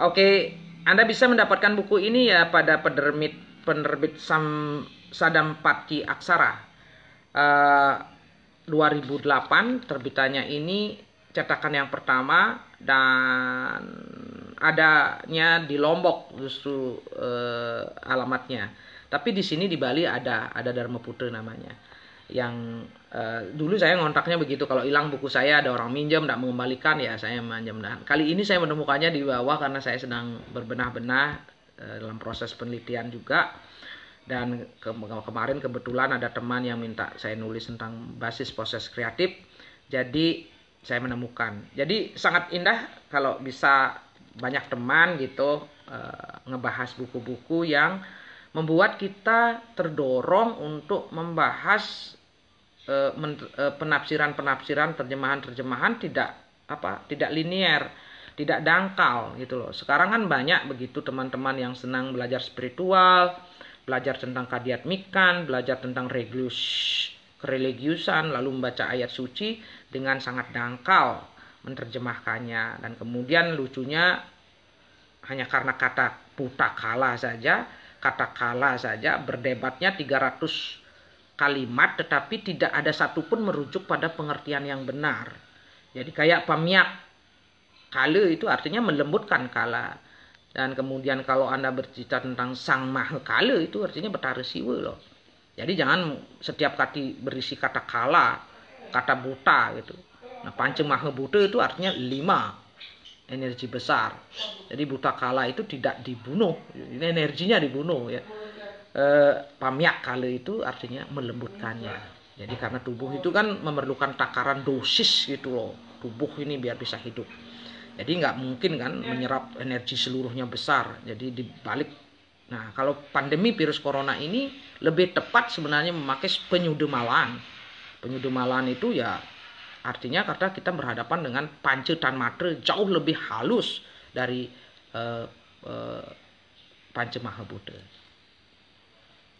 Oke, Anda bisa mendapatkan buku ini ya pada penerbit Sadampati Aksara 2008 terbitannya ini, cetakan yang pertama, dan adanya di Lombok justru alamatnya. Tapi di sini di Bali ada Dharma Putra namanya. Yang dulu saya ngontaknya begitu, kalau hilang buku saya ada orang minjem tidak mengembalikan ya saya minjem. Dan kali ini saya menemukannya di bawah karena saya sedang berbenah-benah dalam proses penelitian juga. Dan kemarin kebetulan ada teman yang minta saya nulis tentang basis proses kreatif, jadi saya menemukan. Jadi sangat indah kalau bisa banyak teman gitu ngebahas buku-buku yang membuat kita terdorong untuk membahas penafsiran-penafsiran, terjemahan-terjemahan tidak linier, tidak dangkal gitu loh. Sekarang kan banyak begitu teman-teman yang senang belajar spiritual, belajar tentang kadiatmikan, belajar tentang kereligiusan, lalu membaca ayat suci dengan sangat dangkal menerjemahkannya. Dan kemudian lucunya hanya karena kata putakala saja berdebatnya 300 kalimat, tetapi tidak ada satupun merujuk pada pengertian yang benar. Jadi kayak pamiak kala itu artinya melembutkan kala. Dan kemudian kalau Anda bercerita tentang Sang Mahakala itu artinya Betara Siwa loh. Jadi jangan setiap kali berisi kata kala, kata buta gitu. Nah, Panca Mahabhuta itu artinya 5 energi besar. Jadi buta kala itu tidak dibunuh, ini energinya dibunuh ya. Pamyak kala itu artinya melembutkannya. Jadi karena tubuh itu kan memerlukan takaran dosis gitu loh. Tubuh ini biar bisa hidup. Jadi nggak mungkin kan menyerap energi seluruhnya besar. Jadi dibalik. Nah, kalau pandemi virus corona ini lebih tepat sebenarnya memakai penyudemalan. Penyudemalan itu ya artinya karena kita berhadapan dengan panca tanmatra jauh lebih halus dari Panca Mahabhuta.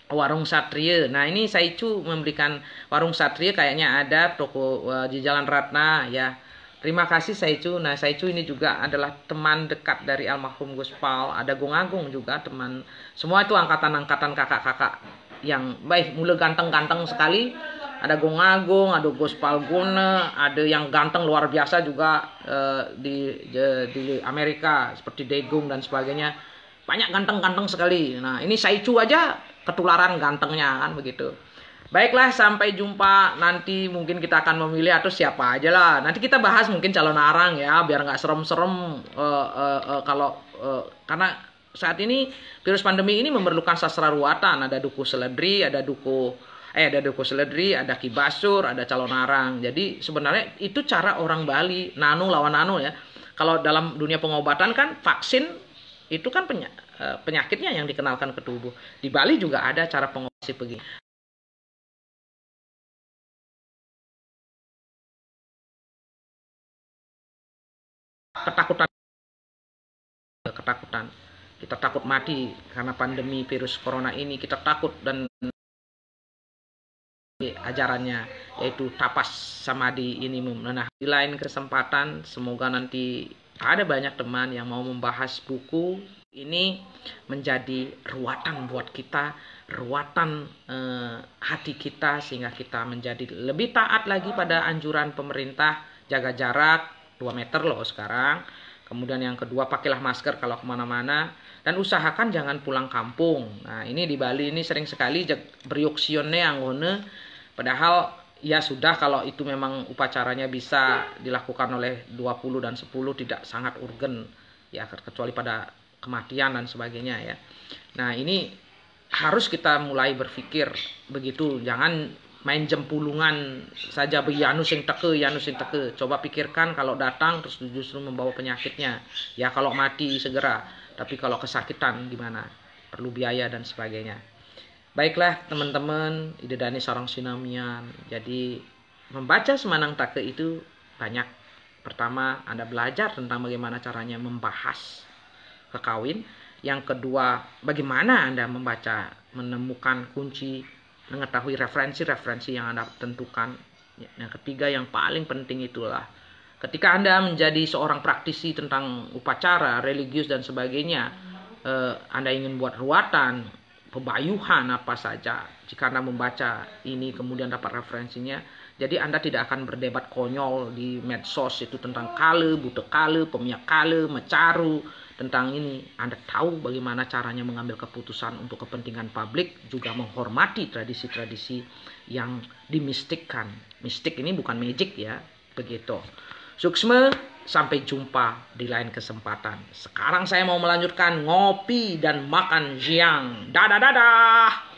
Warung Satria. Nah, ini Saicu memberikan Warung Satria, kayaknya ada toko di Jalan Ratna ya. Terima kasih Saicu. Nah, Saicu ini juga adalah teman dekat dari almarhum Gus Pal. Ada Gong Agung juga teman. Semua itu angkatan-angkatan kakak-kakak yang baik, mulai ganteng-ganteng sekali. ada Gong Agung, ada Gus Palguna, ada yang ganteng luar biasa juga di Amerika seperti Degung dan sebagainya. Banyak ganteng-ganteng sekali. Nah, ini Saichu aja ketularan gantengnya kan begitu. Baiklah, sampai jumpa nanti. Mungkin kita akan memilih atau siapa aja lah. Nanti kita bahas mungkin calon arang ya, biar nggak serem-serem. Karena saat ini virus pandemi ini memerlukan sastra ruatan. Ada duku seledri, ada duku seledri, ada kibasur, ada calon arang. Jadi sebenarnya itu cara orang Bali, nano lawan nano ya. Kalau dalam dunia pengobatan kan vaksin itu kan penyakitnya yang dikenalkan ke tubuh. Di Bali juga ada cara pengobatan begini. Ketakutan. Kita takut mati karena pandemi virus corona ini. Kita takut dan ajarannya yaitu tapas samadhi ini. Nah, di lain kesempatan semoga nanti ada banyak teman yang mau membahas buku ini menjadi ruatan buat kita, ruatan hati kita, sehingga kita menjadi lebih taat lagi pada anjuran pemerintah, jaga jarak 2 meter loh sekarang. Kemudian yang kedua, pakailah masker kalau kemana-mana, dan usahakan jangan pulang kampung. Nah, ini di Bali ini sering sekali beriuksione anggone, padahal ya sudah, kalau itu memang upacaranya bisa dilakukan oleh 20 dan 10 tidak sangat urgen ya, kecuali pada kematian dan sebagainya ya. Nah, ini harus kita mulai berpikir begitu, jangan main jempulungan saja yanu sing teke. Coba pikirkan kalau datang terus justru membawa penyakitnya. Ya kalau mati segera, tapi kalau kesakitan gimana? Perlu biaya dan sebagainya. Baiklah teman-teman, Idedani Sarang Sinamian. Jadi membaca Semanang Take itu banyak. Pertama, Anda belajar tentang bagaimana caranya membahas kekawin. Yang kedua, bagaimana Anda membaca, menemukan kunci, mengetahui referensi-referensi yang Anda tentukan. Yang ketiga, yang paling penting itulah ketika Anda menjadi seorang praktisi tentang upacara, religius dan sebagainya, Anda ingin buat ruatan, pebayuhan apa saja, jika Anda membaca ini kemudian dapat referensinya, jadi Anda tidak akan berdebat konyol di medsos itu tentang kale, bute kale, pemiak kale, mecaru tentang ini. Anda tahu bagaimana caranya mengambil keputusan untuk kepentingan publik, juga menghormati tradisi-tradisi yang dimistikkan. Mistik ini bukan magic ya, begitu. Suksma, sampai jumpa di lain kesempatan. Sekarang saya mau melanjutkan ngopi dan makan siang. Dadah.